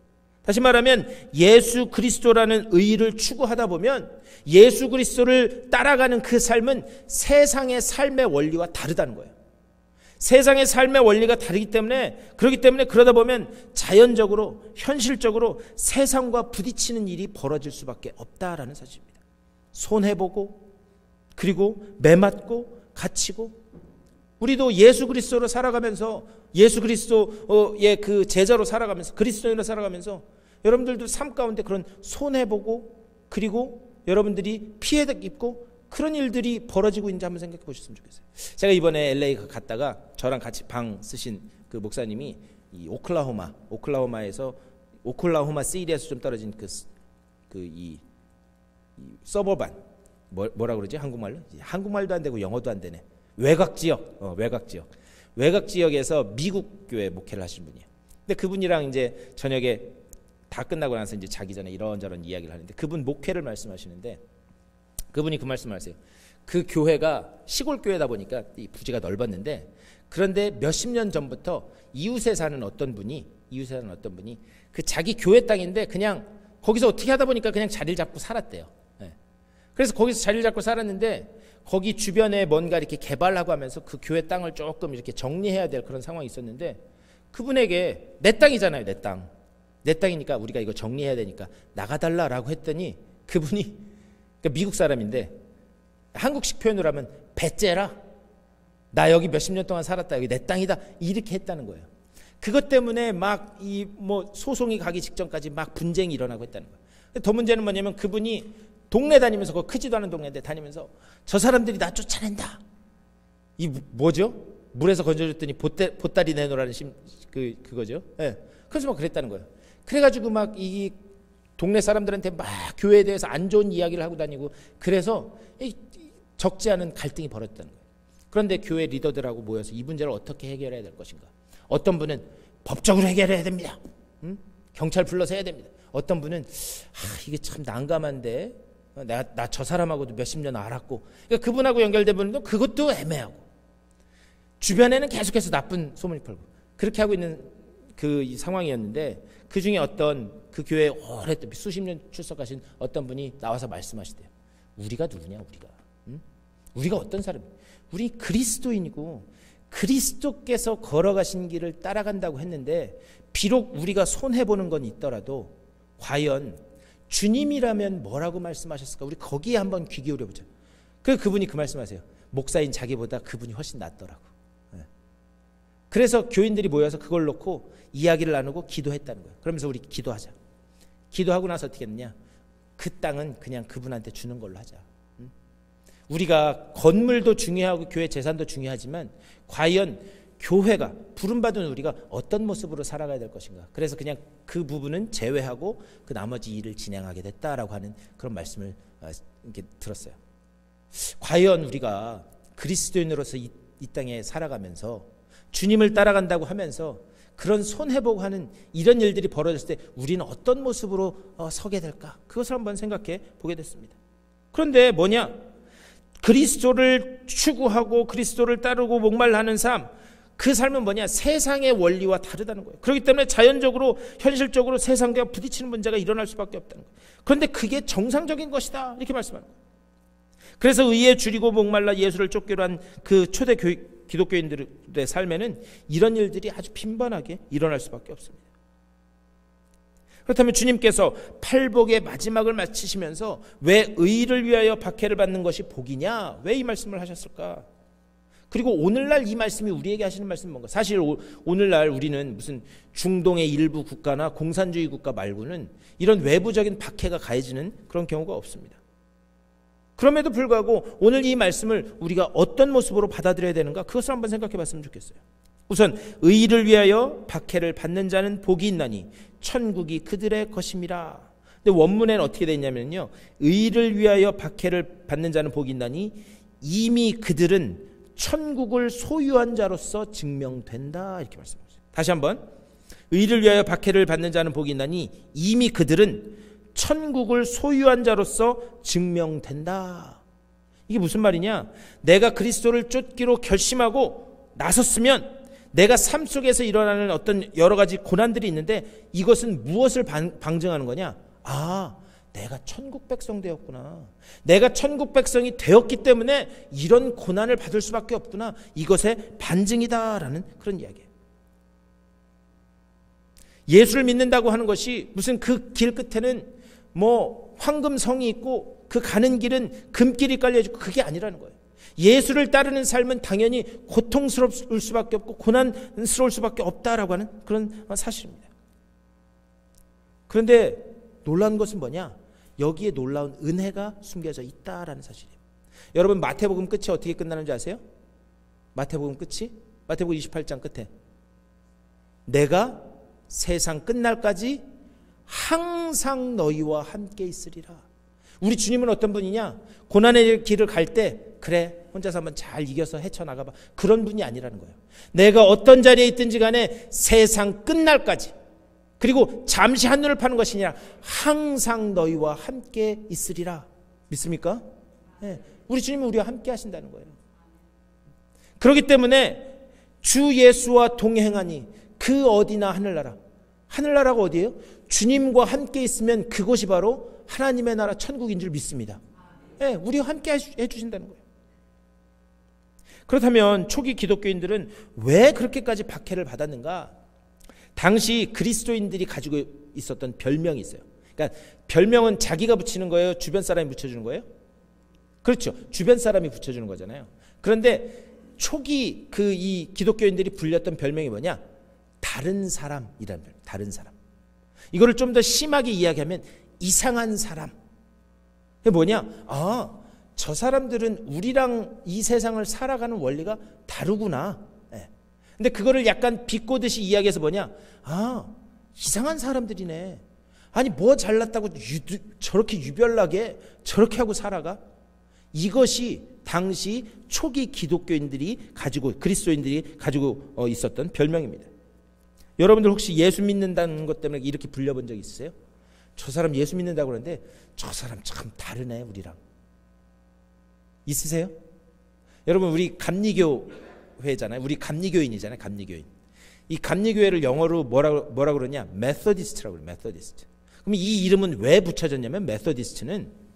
A: 다시 말하면 예수 그리스도라는 의를 추구하다 보면 예수 그리스도를 따라가는 그 삶은 세상의 삶의 원리와 다르다는 거예요. 세상의 삶의 원리가 다르기 때문에, 그렇기 때문에 그러다 보면 자연적으로 현실적으로 세상과 부딪히는 일이 벌어질 수밖에 없다라는 사실입니다. 손해보고 그리고 매맞고 갇히고, 우리도 예수 그리스도로 살아가면서 예수 그리스도의 그 제자로 살아가면서 그리스도인으로 살아가면서 여러분들도 삶 가운데 그런 손해보고 그리고 여러분들이 피해 입고 그런 일들이 벌어지고 있는지 한번 생각해 보셨으면 좋겠어요. 제가 이번에 LA 갔다가 저랑 같이 방 쓰신 그 목사님이 이 오클라호마에서 오클라호마 시리에서 좀 떨어진 이 서버반 뭐라 그러지 한국말로? 한국말도 안 되고 영어도 안 되네. 외곽 지역에서 미국 교회 목회를 하신 분이에요. 근데 그분이랑 이제 저녁에 다 끝나고 나서 이제 자기 전에 이런저런 이야기를 하는데 그분 목회를 말씀하시는데 그분이 그 말씀을 하세요. 그 교회가 시골 교회다 보니까 이 부지가 넓었는데, 그런데 몇십 년 전부터 이웃에 사는 어떤 분이 그 자기 교회 땅인데 그냥 거기서 어떻게 하다 보니까 그냥 자리를 잡고 살았대요. 그래서 거기서 자리를 잡고 살았는데 거기 주변에 뭔가 이렇게 개발하고 하면서 그 교회 땅을 조금 이렇게 정리해야 될 그런 상황이 있었는데, 그분에게 내 땅이잖아요, 내 땅이니까 우리가 이거 정리해야 되니까 나가달라라고 했더니 그분이, 그러니까 미국 사람인데 한국식 표현으로 하면 배째라, 나 여기 몇십 년 동안 살았다, 여기 내 땅이다, 이렇게 했다는 거예요. 그것 때문에 막 소송이 가기 직전까지 막 분쟁이 일어나고 했다는 거예요. 더 문제는 뭐냐면 그분이 동네 다니면서, 그거 크지도 않은 동네인데 다니면서 저 사람들이 나 쫓아낸다. 이 뭐죠? 물에서 건져줬더니 보따리 내놓으라는 그거죠. 네. 그래서 막 그랬다는 거예요. 그래가지고 막 이 동네 사람들한테 막 교회에 대해서 안 좋은 이야기를 하고 다니고, 그래서 적지 않은 갈등이 벌어졌다는 거예요. 그런데 교회 리더들하고 모여서 이 문제를 어떻게 해결해야 될 것인가. 어떤 분은 법적으로 해결해야 됩니다. 경찰 불러서 해야 됩니다. 어떤 분은 이게 참 난감한데 나 저 사람하고도 몇십 년 알았고, 그러니까 그분하고 연결된 분도 그것도 애매하고, 주변에는 계속해서 나쁜 소문이 풀고 그렇게 하고 있는 그 상황이었는데, 그 중에 어떤 그 교회에 오랫동안 수십 년 출석하신 어떤 분이 나와서 말씀하시대요. 우리가 누구냐, 우리가 어떤 사람이야? 우리 그리스도인이고 그리스도께서 걸어가신 길을 따라간다고 했는데, 비록 우리가 손해보는 건 있더라도 과연 주님이라면 뭐라고 말씀하셨을까? 우리 거기에 한번 귀 기울여보자. 그분이 그 말씀하세요. 목사인 자기보다 그분이 훨씬 낫더라고. 그래서 교인들이 모여서 그걸 놓고 이야기를 나누고 기도했다는 거예요. 그러면서 우리 기도하자. 기도하고 나서 어떻게 했느냐? 그 땅은 그냥 그분한테 주는 걸로 하자. 우리가 건물도 중요하고 교회 재산도 중요하지만 과연 교회가 부름받은 우리가 어떤 모습으로 살아가야 될 것인가. 그래서 그냥 그 부분은 제외하고 그 나머지 일을 진행하게 됐다라고 하는 그런 말씀을 이렇게 들었어요. 과연 우리가 그리스도인으로서 이 땅에 살아가면서 주님을 따라간다고 하면서 그런 손해보고 하는 이런 일들이 벌어졌을 때 우리는 어떤 모습으로 서게 될까? 그것을 한번 생각해 보게 됐습니다. 그런데 뭐냐? 그리스도를 추구하고 그리스도를 따르고 목말라하는 삶, 그 삶은 뭐냐? 세상의 원리와 다르다는 거예요. 그렇기 때문에 자연적으로 현실적으로 세상과 부딪히는 문제가 일어날 수밖에 없다는 거예요. 그런데 그게 정상적인 것이다 이렇게 말씀하는 거예요. 그래서 의에 줄이고 목말라 예수를 쫓기로 한 그 초대 기독교인들의 삶에는 이런 일들이 아주 빈번하게 일어날 수밖에 없습니다. 그렇다면 주님께서 팔복의 마지막을 마치시면서 왜 의를 위하여 박해를 받는 것이 복이냐? 왜 이 말씀을 하셨을까? 그리고 오늘날 이 말씀이 우리에게 하시는 말씀은 뭔가? 사실 오늘날 우리는 무슨 중동의 일부 국가나 공산주의 국가 말고는 이런 외부적인 박해가 가해지는 그런 경우가 없습니다. 그럼에도 불구하고 오늘 이 말씀을 우리가 어떤 모습으로 받아들여야 되는가? 그것을 한번 생각해 봤으면 좋겠어요. 우선 의를 위하여 박해를 받는 자는 복이 있나니 천국이 그들의 것임이라. 근데 원문에는 어떻게 되어 있냐면요, 의를 위하여 박해를 받는 자는 복이 있나니 이미 그들은 천국을 소유한 자로서 증명된다 이렇게 말씀하셨어요. 다시 한번, 의를 위하여 박해를 받는 자는 복이 있나니 이미 그들은 천국을 소유한 자로서 증명된다. 이게 무슨 말이냐? 내가 그리스도를 쫓기로 결심하고 나섰으면 내가 삶 속에서 일어나는 어떤 여러 가지 고난들이 있는데 이것은 무엇을 방증하는 거냐? 아, 내가 천국 백성 되었구나. 내가 천국 백성이 되었기 때문에 이런 고난을 받을 수밖에 없구나. 이것의 반증이다라는 그런 이야기예요. 예수를 믿는다고 하는 것이 무슨 그 길 끝에는 뭐 황금성이 있고 그 가는 길은 금길이 깔려지고 그게 아니라는 거예요. 예수를 따르는 삶은 당연히 고통스러울 수밖에 없고 고난스러울 수밖에 없다라고 하는 그런 사실입니다. 그런데 놀라운 것은 뭐냐? 여기에 놀라운 은혜가 숨겨져 있다라는 사실이에요. 여러분, 마태복음 끝이 어떻게 끝나는지 아세요? 마태복음 끝이? 마태복음 28장 끝에 내가 세상 끝날까지 항상 너희와 함께 있으리라. 우리 주님은 어떤 분이냐? 고난의 길을 갈 때 그래 혼자서 한번 잘 이겨서 헤쳐나가봐, 그런 분이 아니라는 거예요. 내가 어떤 자리에 있든지 간에 세상 끝날까지, 그리고 잠시 한눈을 파는 것이 아니라 항상 너희와 함께 있으리라. 믿습니까? 네. 우리 주님은 우리와 함께 하신다는 거예요. 그렇기 때문에 주 예수와 동행하니 그 어디나 하늘나라. 하늘나라가 어디예요? 주님과 함께 있으면 그곳이 바로 하나님의 나라 천국인 줄 믿습니다. 네, 우리와 함께 해주신다는 거예요. 그렇다면 초기 기독교인들은 왜 그렇게까지 박해를 받았는가? 당시 그리스도인들이 가지고 있었던 별명이 있어요. 그러니까 별명은 자기가 붙이는 거예요? 주변 사람이 붙여주는 거예요? 그렇죠. 주변 사람이 붙여주는 거잖아요. 그런데 초기 이 기독교인들이 불렸던 별명이 뭐냐? 다른 사람이라는 별명. 다른 사람. 이거를 좀 더 심하게 이야기하면 이상한 사람. 그게 뭐냐? 아, 저 사람들은 우리랑 이 세상을 살아가는 원리가 다르구나. 네. 근데 그거를 약간 비꼬듯이 이야기해서 뭐냐? 아, 이상한 사람들이네. 아니 뭐 잘났다고 저렇게 유별나게 저렇게 하고 살아가? 이것이 당시 초기 기독교인들이 가지고, 그리스도인들이 가지고 있었던 별명입니다. 여러분들 혹시 예수 믿는다는 것 때문에 이렇게 불려본 적 있으세요? 저 사람 예수 믿는다고 그러는데 저 사람 참 다르네 우리랑. 있으세요? 여러분, 우리 감리교회잖아요. 우리 감리교인이잖아요. 감리교인. 이 감리교회를 영어로 뭐라 그러냐? 메서디스트라고 그래요. 메서디스트. 그럼 이 이름은 왜 붙여졌냐면, 메서디스트는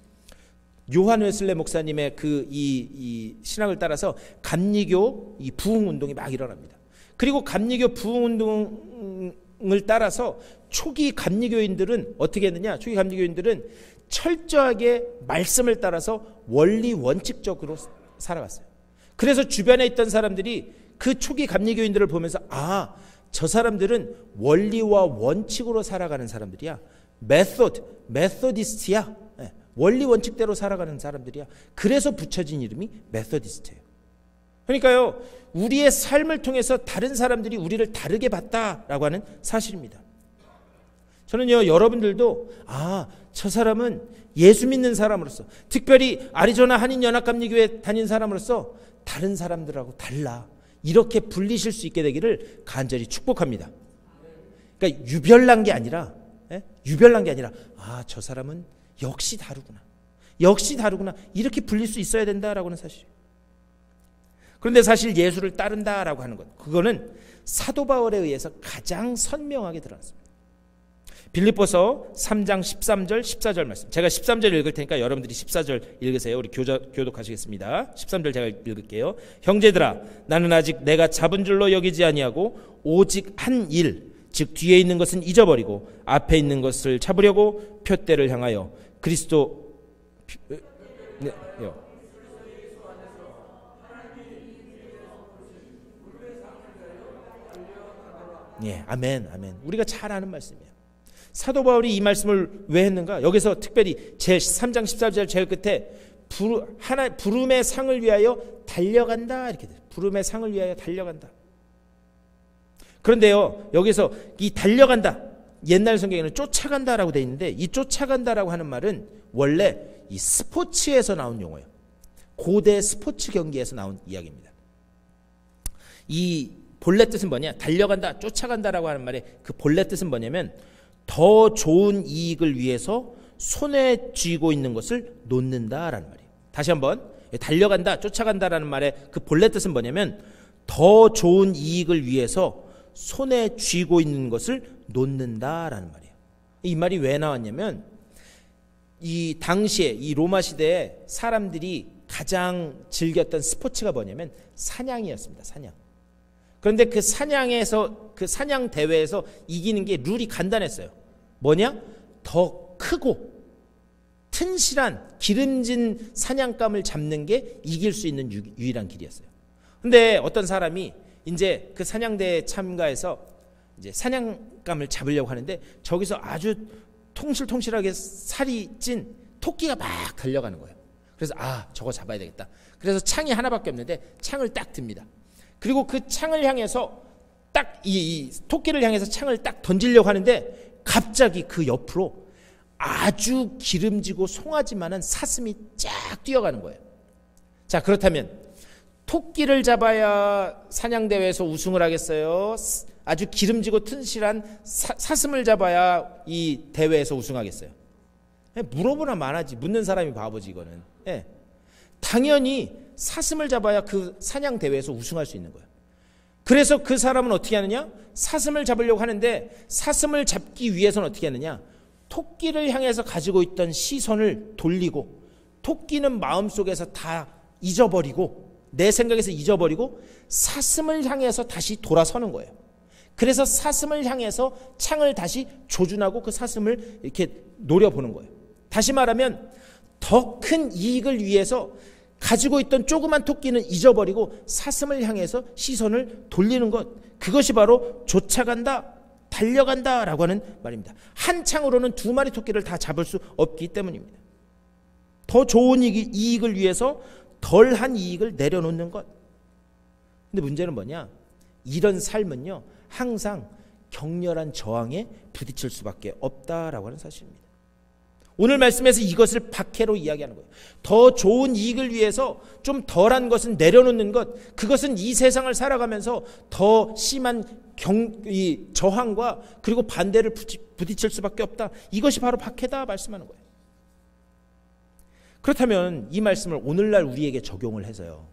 A: 요한 웨슬레 목사님의 이 신학을 따라서 감리교 이 부흥 운동이 막 일어납니다. 그리고 감리교 부흥 운동을 따라서 초기 감리교인들은 어떻게 했느냐? 초기 감리교인들은 철저하게 말씀을 따라서 원리 원칙적으로 살아갔어요. 그래서 주변에 있던 사람들이 그 초기 감리교인들을 보면서 아, 저 사람들은 원리와 원칙으로 살아가는 사람들이야. 메소디스트야. 원리 원칙대로 살아가는 사람들이야. 그래서 붙여진 이름이 메소디스트예요. 그러니까요, 우리의 삶을 통해서 다른 사람들이 우리를 다르게 봤다라고 하는 사실입니다. 저는요, 여러분들도 아, 저 사람은 예수 믿는 사람으로서, 특별히 아리조나 한인연합감리교회 다닌 사람으로서 다른 사람들하고 달라, 이렇게 불리실 수 있게 되기를 간절히 축복합니다. 그러니까 유별난 게 아니라 아, 저 사람은 역시 다르구나. 역시 다르구나. 이렇게 불릴 수 있어야 된다라고는 사실. 그런데 사실 예수를 따른다라고 하는 것, 그거는 사도 바울에 의해서 가장 선명하게 드러났습니다. 빌립보서 3장 13절 14절 말씀, 제가 13절 읽을 테니까 여러분들이 14절 읽으세요. 우리 교독하시겠습니다. 13절 제가 읽을게요. 형제들아, 나는 아직 내가 잡은 줄로 여기지 아니하고 오직 한 일, 즉 뒤에 있는 것은 잊어버리고 앞에 있는 것을 잡으려고 표대를 향하여 그리스도 예, 아멘, 아멘. 우리가 잘 아는 말씀이에요. 사도 바울이 이 말씀을 왜 했는가? 여기서 특별히 제 3장 14절 제일 끝에 부름의 상을 위하여 달려간다 이렇게 돼요. 부름의 상을 위하여 달려간다. 그런데요, 여기서 이 달려간다, 옛날 성경에는 쫓아간다라고 되어 있는데, 이 쫓아간다라고 하는 말은 원래 이 스포츠에서 나온 용어예요. 고대 스포츠 경기에서 나온 이야기입니다. 이 본래 뜻은 뭐냐? 달려간다, 쫓아간다라고 하는 말의 그 본래 뜻은 뭐냐면 더 좋은 이익을 위해서 손에 쥐고 있는 것을 놓는다라는 말이에요. 다시 한번, 달려간다, 쫓아간다라는 말의 그 본래 뜻은 뭐냐면 더 좋은 이익을 위해서 손에 쥐고 있는 것을 놓는다라는 말이에요. 이 말이 왜 나왔냐면 이 당시에 이 로마 시대에 사람들이 가장 즐겼던 스포츠가 뭐냐면 사냥이었습니다. 사냥. 그런데 그 사냥에서, 그 사냥 대회에서 이기는 게 룰이 간단했어요. 뭐냐? 더 크고 튼실한 기름진 사냥감을 잡는 게 이길 수 있는 유일한 길이었어요. 근데 어떤 사람이 이제 그 사냥대회에 참가해서 이제 사냥감을 잡으려고 하는데 저기서 아주 통실통실하게 살이 찐 토끼가 막 달려가는 거예요. 그래서 저거 잡아야 되겠다. 그래서 창이 하나밖에 없는데 창을 딱 듭니다. 그리고 그 창을 향해서 딱 이 토끼를 향해서 창을 딱 던지려고 하는데 갑자기 그 옆으로 아주 기름지고 송아지만한 사슴이 쫙 뛰어가는 거예요. 자, 그렇다면 토끼를 잡아야 사냥대회에서 우승을 하겠어요? 아주 기름지고 튼실한 사슴을 잡아야 이 대회에서 우승하겠어요? 물어보나 마나지. 묻는 사람이 바보지 이거는. 예. 당연히 사슴을 잡아야 그 사냥대회에서 우승할 수 있는 거예요. 그래서 그 사람은 어떻게 하느냐? 사슴을 잡으려고 하는데 사슴을 잡기 위해서는 어떻게 하느냐? 토끼를 향해서 가지고 있던 시선을 돌리고 토끼는 마음속에서 다 잊어버리고 내 생각에서 잊어버리고 사슴을 향해서 다시 돌아서는 거예요. 그래서 사슴을 향해서 창을 다시 조준하고 그 사슴을 이렇게 노려보는 거예요. 다시 말하면 더 큰 이익을 위해서 가지고 있던 조그만 토끼는 잊어버리고 사슴을 향해서 시선을 돌리는 것, 그것이 바로 쫓아간다, 달려간다 라고 하는 말입니다. 한 창으로는 두 마리 토끼를 다 잡을 수 없기 때문입니다. 더 좋은 이익을 위해서 덜한 이익을 내려놓는 것. 근데 문제는 뭐냐? 이런 삶은요, 항상 격렬한 저항에 부딪힐 수밖에 없다라고 하는 사실입니다. 오늘 말씀에서 이것을 박해로 이야기하는 거예요. 더 좋은 이익을 위해서 좀 덜한 것은 내려놓는 것, 그것은 이 세상을 살아가면서 더 심한 저항과 그리고 반대를 부딪힐 수밖에 없다. 이것이 바로 박해다 말씀하는 거예요. 그렇다면 이 말씀을 오늘날 우리에게 적용을 해서요,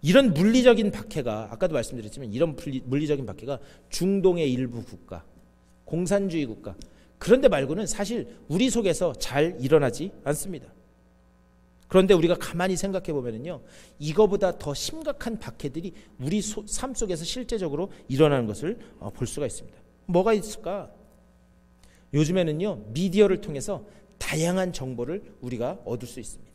A: 이런 물리적인 박해가, 아까도 말씀드렸지만 이런 물리적인 박해가 중동의 일부 국가, 공산주의 국가, 그런데 말고는 사실 우리 속에서 잘 일어나지 않습니다. 그런데 우리가 가만히 생각해 보면요, 이거보다 더 심각한 박해들이 우리 삶 속에서 실제적으로 일어나는 것을 볼 수가 있습니다. 뭐가 있을까? 요즘에는요, 미디어를 통해서 다양한 정보를 우리가 얻을 수 있습니다.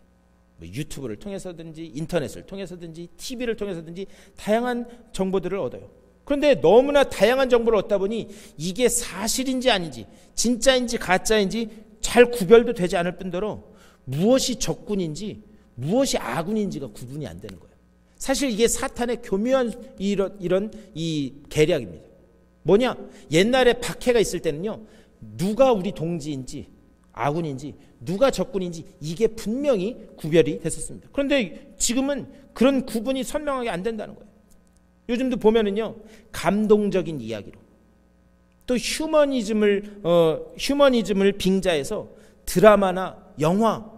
A: 유튜브를 통해서든지 인터넷을 통해서든지 TV를 통해서든지 다양한 정보들을 얻어요. 그런데 너무나 다양한 정보를 얻다 보니 이게 사실인지 아닌지, 진짜인지 가짜인지 잘 구별도 되지 않을 뿐더러 무엇이 적군인지 무엇이 아군인지가 구분이 안 되는 거예요. 사실 이게 사탄의 교묘한 이런 계략입니다. 뭐냐? 옛날에 박해가 있을 때는요, 누가 우리 동지인지 아군인지 누가 적군인지 이게 분명히 구별이 됐었습니다. 그런데 지금은 그런 구분이 선명하게 안 된다는 거예요. 요즘도 보면은요, 감동적인 이야기로 또 휴머니즘을 빙자해서 드라마나 영화,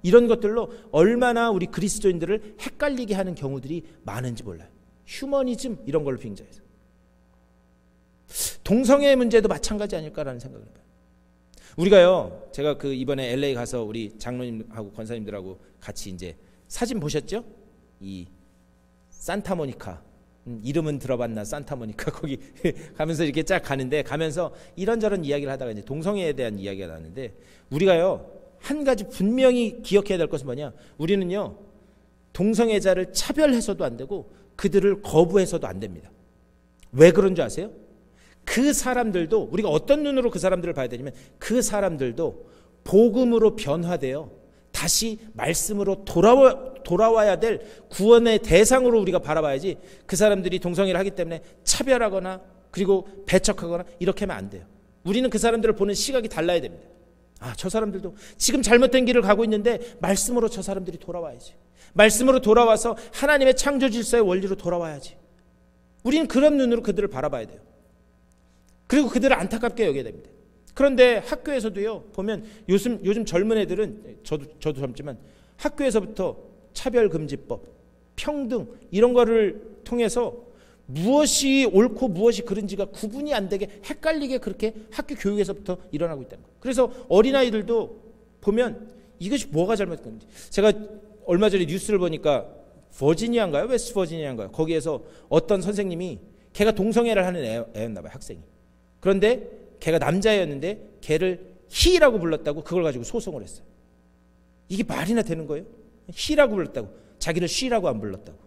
A: 이런 것들로 얼마나 우리 그리스도인들을 헷갈리게 하는 경우들이 많은지 몰라요. 휴머니즘 이런 걸로 빙자해서. 동성애 문제도 마찬가지 아닐까라는 생각을 해봐요. 우리가요, 제가 이번에 LA 가서 우리 장로님하고 권사님들하고 같이 이제 사진 보셨죠? 이 산타모니카, 이름은 들어봤나 산타모니카 거기 가면서 이렇게 쫙 가는데, 가면서 이런저런 이야기를 하다가 이제 동성애에 대한 이야기가 나왔는데, 우리가요 한 가지 분명히 기억해야 될 것은 뭐냐? 우리는요 동성애자를 차별해서도 안 되고 그들을 거부해서도 안 됩니다. 왜 그런 줄 아세요? 그 사람들도, 우리가 어떤 눈으로 그 사람들을 봐야 되냐면, 그 사람들도 복음으로 변화되어 다시 말씀으로 돌아와야 될 구원의 대상으로 우리가 바라봐야지, 그 사람들이 동성애를 하기 때문에 차별하거나 그리고 배척하거나 이렇게 하면 안 돼요. 우리는 그 사람들을 보는 시각이 달라야 됩니다. 저 사람들도 지금 잘못된 길을 가고 있는데 말씀으로 저 사람들이 돌아와야지. 말씀으로 돌아와서 하나님의 창조 질서의 원리로 돌아와야지. 우리는 그런 눈으로 그들을 바라봐야 돼요. 그리고 그들을 안타깝게 여겨야 됩니다. 그런데 학교에서도요, 보면 요즘 젊은 애들은, 저도 젊지만 학교에서부터 차별금지법, 평등 이런 거를 통해서 무엇이 옳고 무엇이 그른지가 구분이 안 되게 헷갈리게 그렇게 학교 교육에서부터 일어나고 있다는 거예요. 그래서 어린아이들도 보면 이것이 뭐가 잘못됐는지, 제가 얼마 전에 뉴스를 보니까 버지니아인가요? 웨스트 버지니아인가요? 거기에서 어떤 선생님이, 걔가 동성애를 하는 애였나 봐요, 학생이. 그런데 걔가 남자애였는데 걔를 히라고 불렀다고 그걸 가지고 소송을 했어요. 이게 말이나 되는 거예요? 히라고 불렀다고, 자기를 쉬라고 안 불렀다고.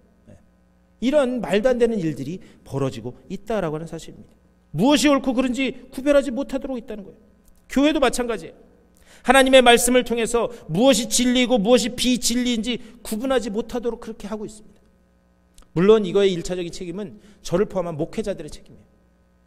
A: 이런 말도 안 되는 일들이 벌어지고 있다라고 하는 사실입니다. 무엇이 옳고 그른지 구별하지 못하도록 있다는 거예요. 교회도 마찬가지예요. 하나님의 말씀을 통해서 무엇이 진리이고 무엇이 비진리인지 구분하지 못하도록 그렇게 하고 있습니다. 물론 이거의 일차적인 책임은 저를 포함한 목회자들의 책임이에요.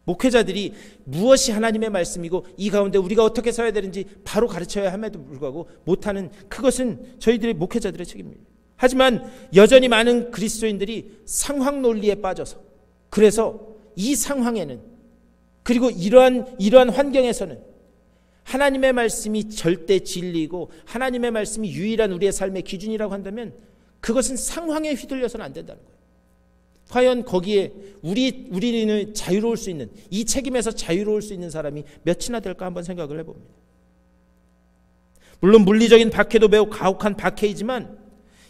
A: 목회자들이 무엇이 하나님의 말씀이고 이 가운데 우리가 어떻게 서야 되는지 바로 가르쳐야 함에도 불구하고 못하는, 그것은 저희들의 목회자들의 책임입니다. 하지만 여전히 많은 그리스도인들이 상황 논리에 빠져서, 그래서 이 상황에는, 그리고 이러한 환경에서는 하나님의 말씀이 절대 진리이고 하나님의 말씀이 유일한 우리의 삶의 기준이라고 한다면 그것은 상황에 휘둘려서는 안 된다는 거예요. 과연 거기에 우리는 자유로울 수 있는, 이 책임에서 자유로울 수 있는 사람이 몇이나 될까 한번 생각을 해봅니다. 물론 물리적인 박해도 매우 가혹한 박해이지만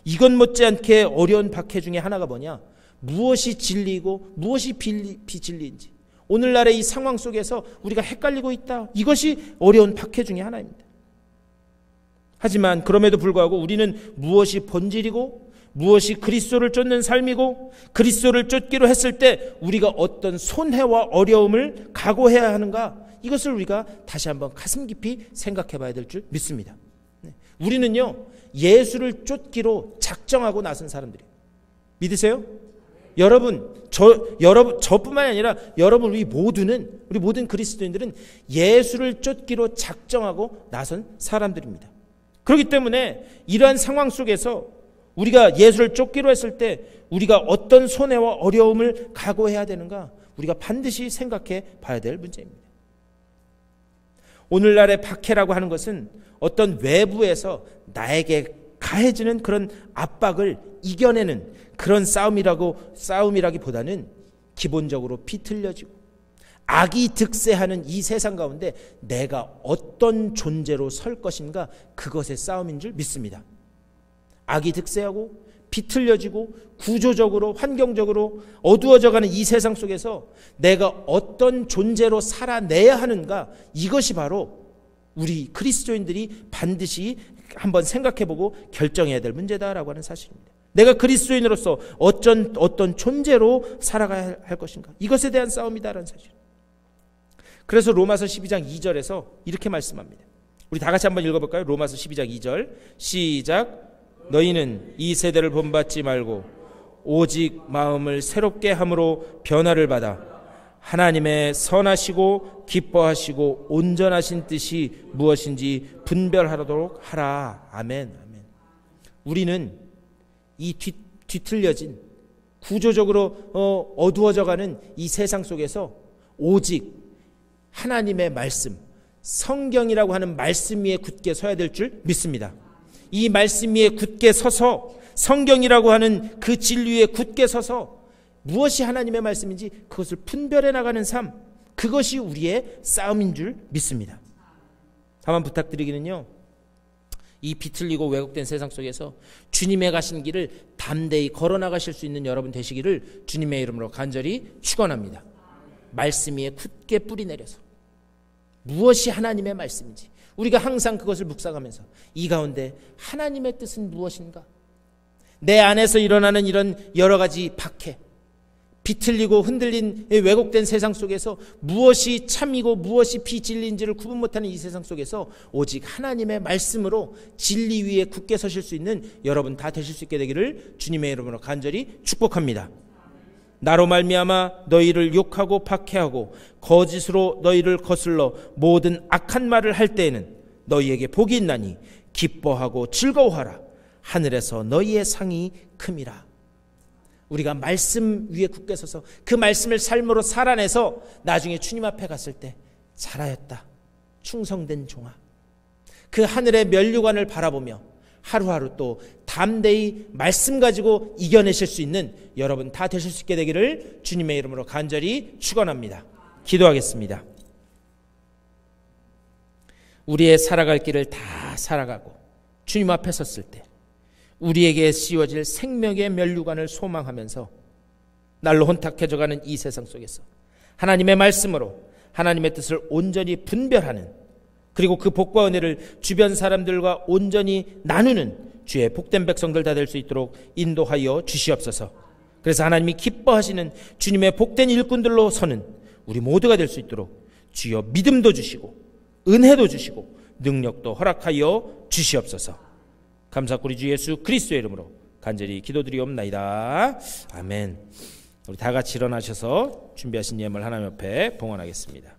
A: 이것 못지않게 어려운 박해 중에 하나가 뭐냐? 무엇이 진리이고 무엇이 비진리인지 오늘날의 이 상황 속에서 우리가 헷갈리고 있다. 이것이 어려운 박해 중에 하나입니다. 하지만 그럼에도 불구하고 우리는 무엇이 본질이고 무엇이 그리스도를 쫓는 삶이고 그리스도를 쫓기로 했을 때 우리가 어떤 손해와 어려움을 각오해야 하는가, 이것을 우리가 다시 한번 가슴 깊이 생각해 봐야 될 줄 믿습니다. 우리는요, 예수를 쫓기로 작정하고 나선 사람들이에요. 믿으세요? 여러분, 저뿐만이 아니라 여러분, 우리 모든 그리스도인들은 예수를 쫓기로 작정하고 나선 사람들입니다. 그렇기 때문에 이러한 상황 속에서 우리가 예수를 쫓기로 했을 때 우리가 어떤 손해와 어려움을 각오해야 되는가, 우리가 반드시 생각해 봐야 될 문제입니다. 오늘날의 박해라고 하는 것은 어떤 외부에서 나에게 가해지는 그런 압박을 이겨내는 그런 싸움이라기보다는 기본적으로 비틀려지고 악이 득세하는 이 세상 가운데 내가 어떤 존재로 설 것인가, 그것의 싸움인 줄 믿습니다. 악이 득세하고 비틀려지고 구조적으로 환경적으로 어두워져가는 이 세상 속에서 내가 어떤 존재로 살아내야 하는가, 이것이 바로 우리 그리스도인들이 반드시 한번 생각해보고 결정해야 될 문제다라고 하는 사실입니다. 내가 그리스도인으로서 어떤 존재로 살아가야 할 것인가, 이것에 대한 싸움이다라는 사실. 그래서 로마서 12장 2절에서 이렇게 말씀합니다. 우리 다 같이 한번 읽어볼까요? 로마서 12장 2절 시작. 너희는 이 세대를 본받지 말고 오직 마음을 새롭게 함으로 변화를 받아 하나님의 선하시고 기뻐하시고 온전하신 뜻이 무엇인지 분별하도록 하라. 아멘. 아멘. 우리는 이 뒤틀려진 구조적으로 어두워져가는 이 세상 속에서 오직 하나님의 말씀, 성경이라고 하는 말씀 위에 굳게 서야 될 줄 믿습니다. 이 말씀 위에 굳게 서서 성경이라고 하는 그 진리 위에 굳게 서서 무엇이 하나님의 말씀인지 그것을 분별해 나가는 삶, 그것이 우리의 싸움인 줄 믿습니다. 다만 부탁드리기는요, 이 비틀리고 왜곡된 세상 속에서 주님의 가신 길을 담대히 걸어나가실 수 있는 여러분 되시기를 주님의 이름으로 간절히 축원합니다. 말씀 위에 굳게 뿌리 내려서 무엇이 하나님의 말씀인지 우리가 항상 그것을 묵상하면서 이 가운데 하나님의 뜻은 무엇인가, 내 안에서 일어나는 이런 여러 가지 박해, 비틀리고 흔들린 왜곡된 세상 속에서 무엇이 참이고 무엇이 비진리인지를 구분 못하는 이 세상 속에서 오직 하나님의 말씀으로 진리 위에 굳게 서실 수 있는 여러분 다 되실 수 있게 되기를 주님의 이름으로 간절히 축복합니다. 나로 말미암아 너희를 욕하고 박해하고 거짓으로 너희를 거슬러 모든 악한 말을 할 때에는 너희에게 복이 있나니 기뻐하고 즐거워하라. 하늘에서 너희의 상이 큼이라. 우리가 말씀 위에 굳게 서서 그 말씀을 삶으로 살아내서 나중에 주님 앞에 갔을 때 잘하였다, 충성된 종아, 그 하늘의 면류관을 바라보며 하루하루 또 담대히 말씀 가지고 이겨내실 수 있는 여러분 다 되실 수 있게 되기를 주님의 이름으로 간절히 축원합니다. 기도하겠습니다. 우리의 살아갈 길을 다 살아가고 주님 앞에 섰을 때 우리에게 씌워질 생명의 면류관을 소망하면서 날로 혼탁해져가는 이 세상 속에서 하나님의 말씀으로 하나님의 뜻을 온전히 분별하는, 그리고 그 복과 은혜를 주변 사람들과 온전히 나누는 주의 복된 백성들 다 될 수 있도록 인도하여 주시옵소서. 그래서 하나님이 기뻐하시는 주님의 복된 일꾼들로 서는 우리 모두가 될 수 있도록 주여 믿음도 주시고 은혜도 주시고 능력도 허락하여 주시옵소서. 감사하고 우리 주 예수 그리스도의 이름으로 간절히 기도드리옵나이다. 아멘. 우리 다 같이 일어나셔서 준비하신 예물 하나님 앞에 봉헌하겠습니다.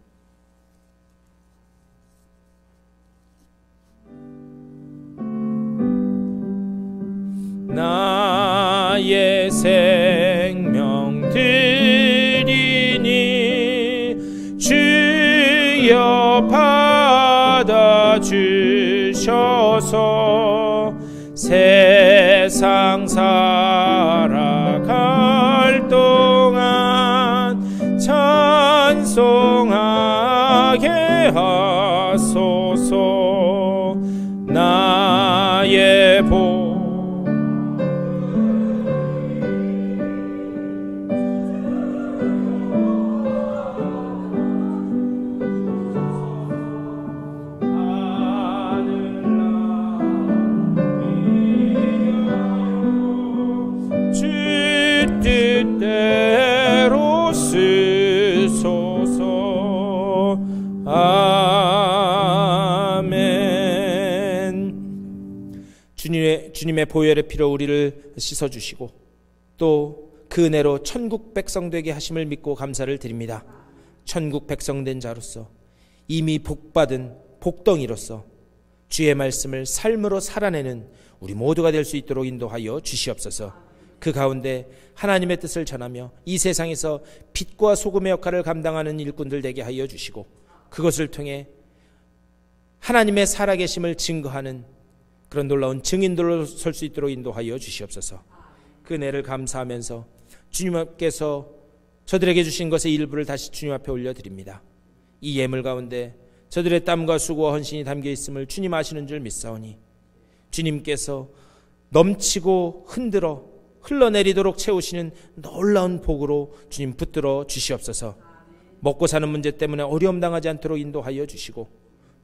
A: 나의 생명 드리니 주여 받아주셔서 세상 살아갈 동안 찬송하게 하소서. 나의 복 뜻대로 쓰소서. 아멘. 주님의 보혈의 피로 우리를 씻어주시고 또 그 은혜로 천국 백성 되게 하심을 믿고 감사를 드립니다. 천국 백성 된 자로서 이미 복받은 복덩이로서 주의 말씀을 삶으로 살아내는 우리 모두가 될 수 있도록 인도하여 주시옵소서. 그 가운데 하나님의 뜻을 전하며 이 세상에서 빛과 소금의 역할을 감당하는 일꾼들 되게 하여 주시고 그것을 통해 하나님의 살아계심을 증거하는 그런 놀라운 증인들로 설 수 있도록 인도하여 주시옵소서. 그 은혜를 감사하면서 주님께서 저들에게 주신 것의 일부를 다시 주님 앞에 올려드립니다. 이 예물 가운데 저들의 땀과 수고와 헌신이 담겨 있음을 주님 아시는 줄 믿사오니 주님께서 넘치고 흔들어 흘러내리도록 채우시는 놀라운 복으로 주님 붙들어 주시옵소서. 먹고 사는 문제 때문에 어려움 당하지 않도록 인도하여 주시고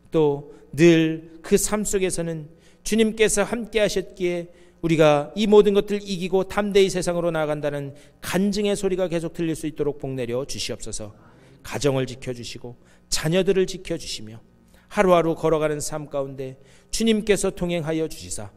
A: 또 늘 그 삶 속에서는 주님께서 함께 하셨기에 우리가 이 모든 것들을 이기고 담대히 세상으로 나아간다는 간증의 소리가 계속 들릴 수 있도록 복내려 주시옵소서. 가정을 지켜주시고 자녀들을 지켜주시며 하루하루 걸어가는 삶 가운데 주님께서 동행하여 주시사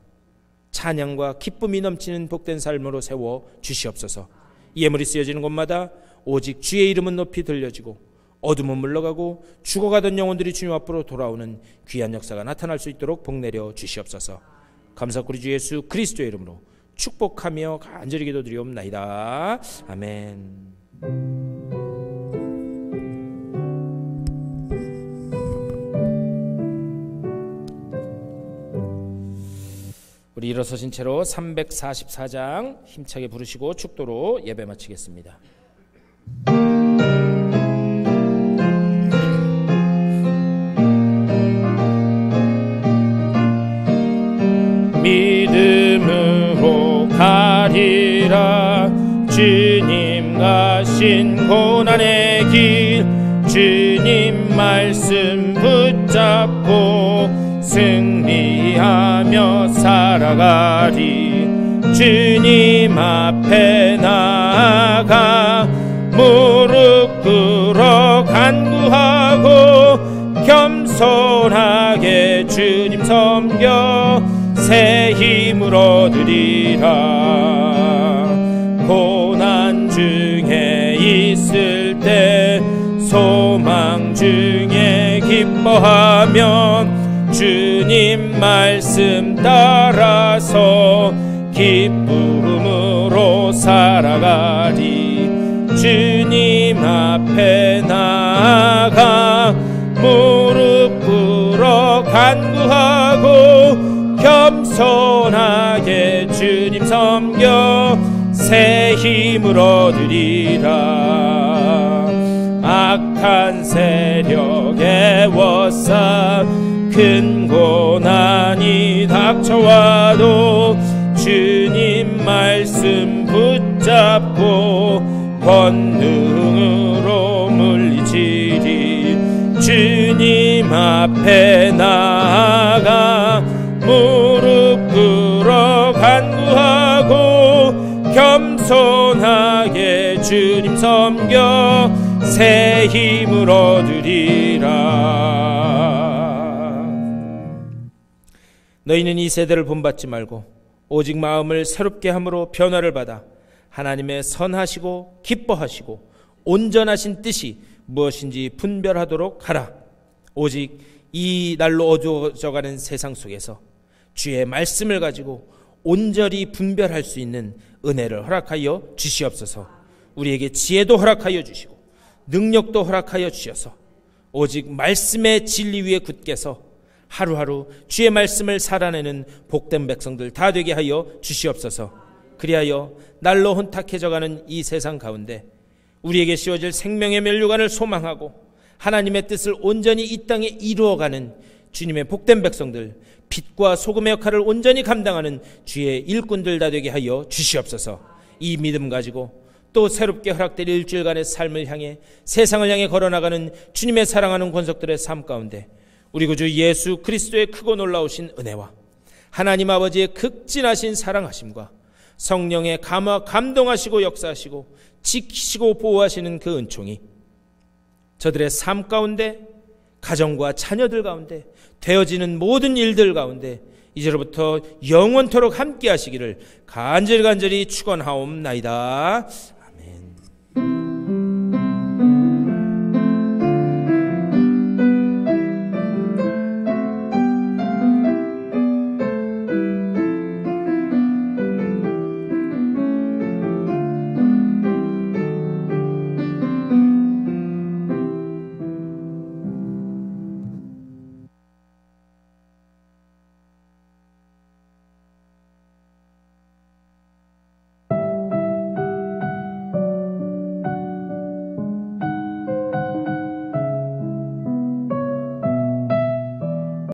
A: 찬양과 기쁨이 넘치는 복된 삶으로 세워 주시옵소서. 예물이 쓰여지는 곳마다 오직 주의 이름은 높이 들려지고 어둠은 물러가고 죽어가던 영혼들이 주님 앞으로 돌아오는 귀한 역사가 나타날 수 있도록 복내려 주시옵소서. 감사하고 우리 주 예수 그리스도의 이름으로 축복하며 간절히 기도드리옵나이다. 아멘. 우리 일어서신 채로 344장 힘차게 부르시고 축도로 예배 마치겠습니다. 믿음으로 가리라. 주님 가신 고난의 길, 주님 말씀 붙잡고 승리하며 살아가리. 주님 앞에 나아가 무릎 꿇어 간구하고 겸손하게 주님 섬겨 새 힘을 얻으리라. 고난 중에 있을 때 소망 중에 기뻐하면 주님 말씀 따라서 기쁨으로 살아가리. 주님 앞에 나아가 무릎 꿇어 간구하고 겸손하게 주님 섬겨 새 힘을 얻으리라. 악한 세력에 워싸 큰 고난이 닥쳐와도 주님 말씀 붙잡고 권능으로 물리치리. 주님 앞에 나아가 무릎 꿇어 간구하고 겸손하게 주님 섬겨 새 힘을 얻으리라. 너희는 이 세대를 본받지 말고 오직 마음을 새롭게 함으로 변화를 받아 하나님의 선하시고 기뻐하시고 온전하신 뜻이 무엇인지 분별하도록 하라. 오직 이 날로 어두워져가는 세상 속에서 주의 말씀을 가지고 온전히 분별할 수 있는 은혜를 허락하여 주시옵소서. 우리에게 지혜도 허락하여 주시고 능력도 허락하여 주셔서 오직 말씀의 진리 위에 굳게서 하루하루 주의 말씀을 살아내는 복된 백성들 다 되게 하여 주시옵소서. 그리하여 날로 혼탁해져가는 이 세상 가운데 우리에게 씌워질 생명의 면류관을 소망하고 하나님의 뜻을 온전히 이 땅에 이루어가는 주님의 복된 백성들, 빛과 소금의 역할을 온전히 감당하는 주의 일꾼들 다 되게 하여 주시옵소서. 이 믿음 가지고 또 새롭게 허락될 일주일간의 삶을 향해 세상을 향해 걸어나가는 주님의 사랑하는 권속들의 삶 가운데 우리 구주 예수 그리스도의 크고 놀라우신 은혜와 하나님 아버지의 극진하신 사랑하심과 성령의 감동하시고 역사하시고 지키시고 보호하시는 그 은총이 저들의 삶 가운데, 가정과 자녀들 가운데, 되어지는 모든 일들 가운데 이제로부터 영원토록 함께 하시기를 간절히 축원하옵나이다.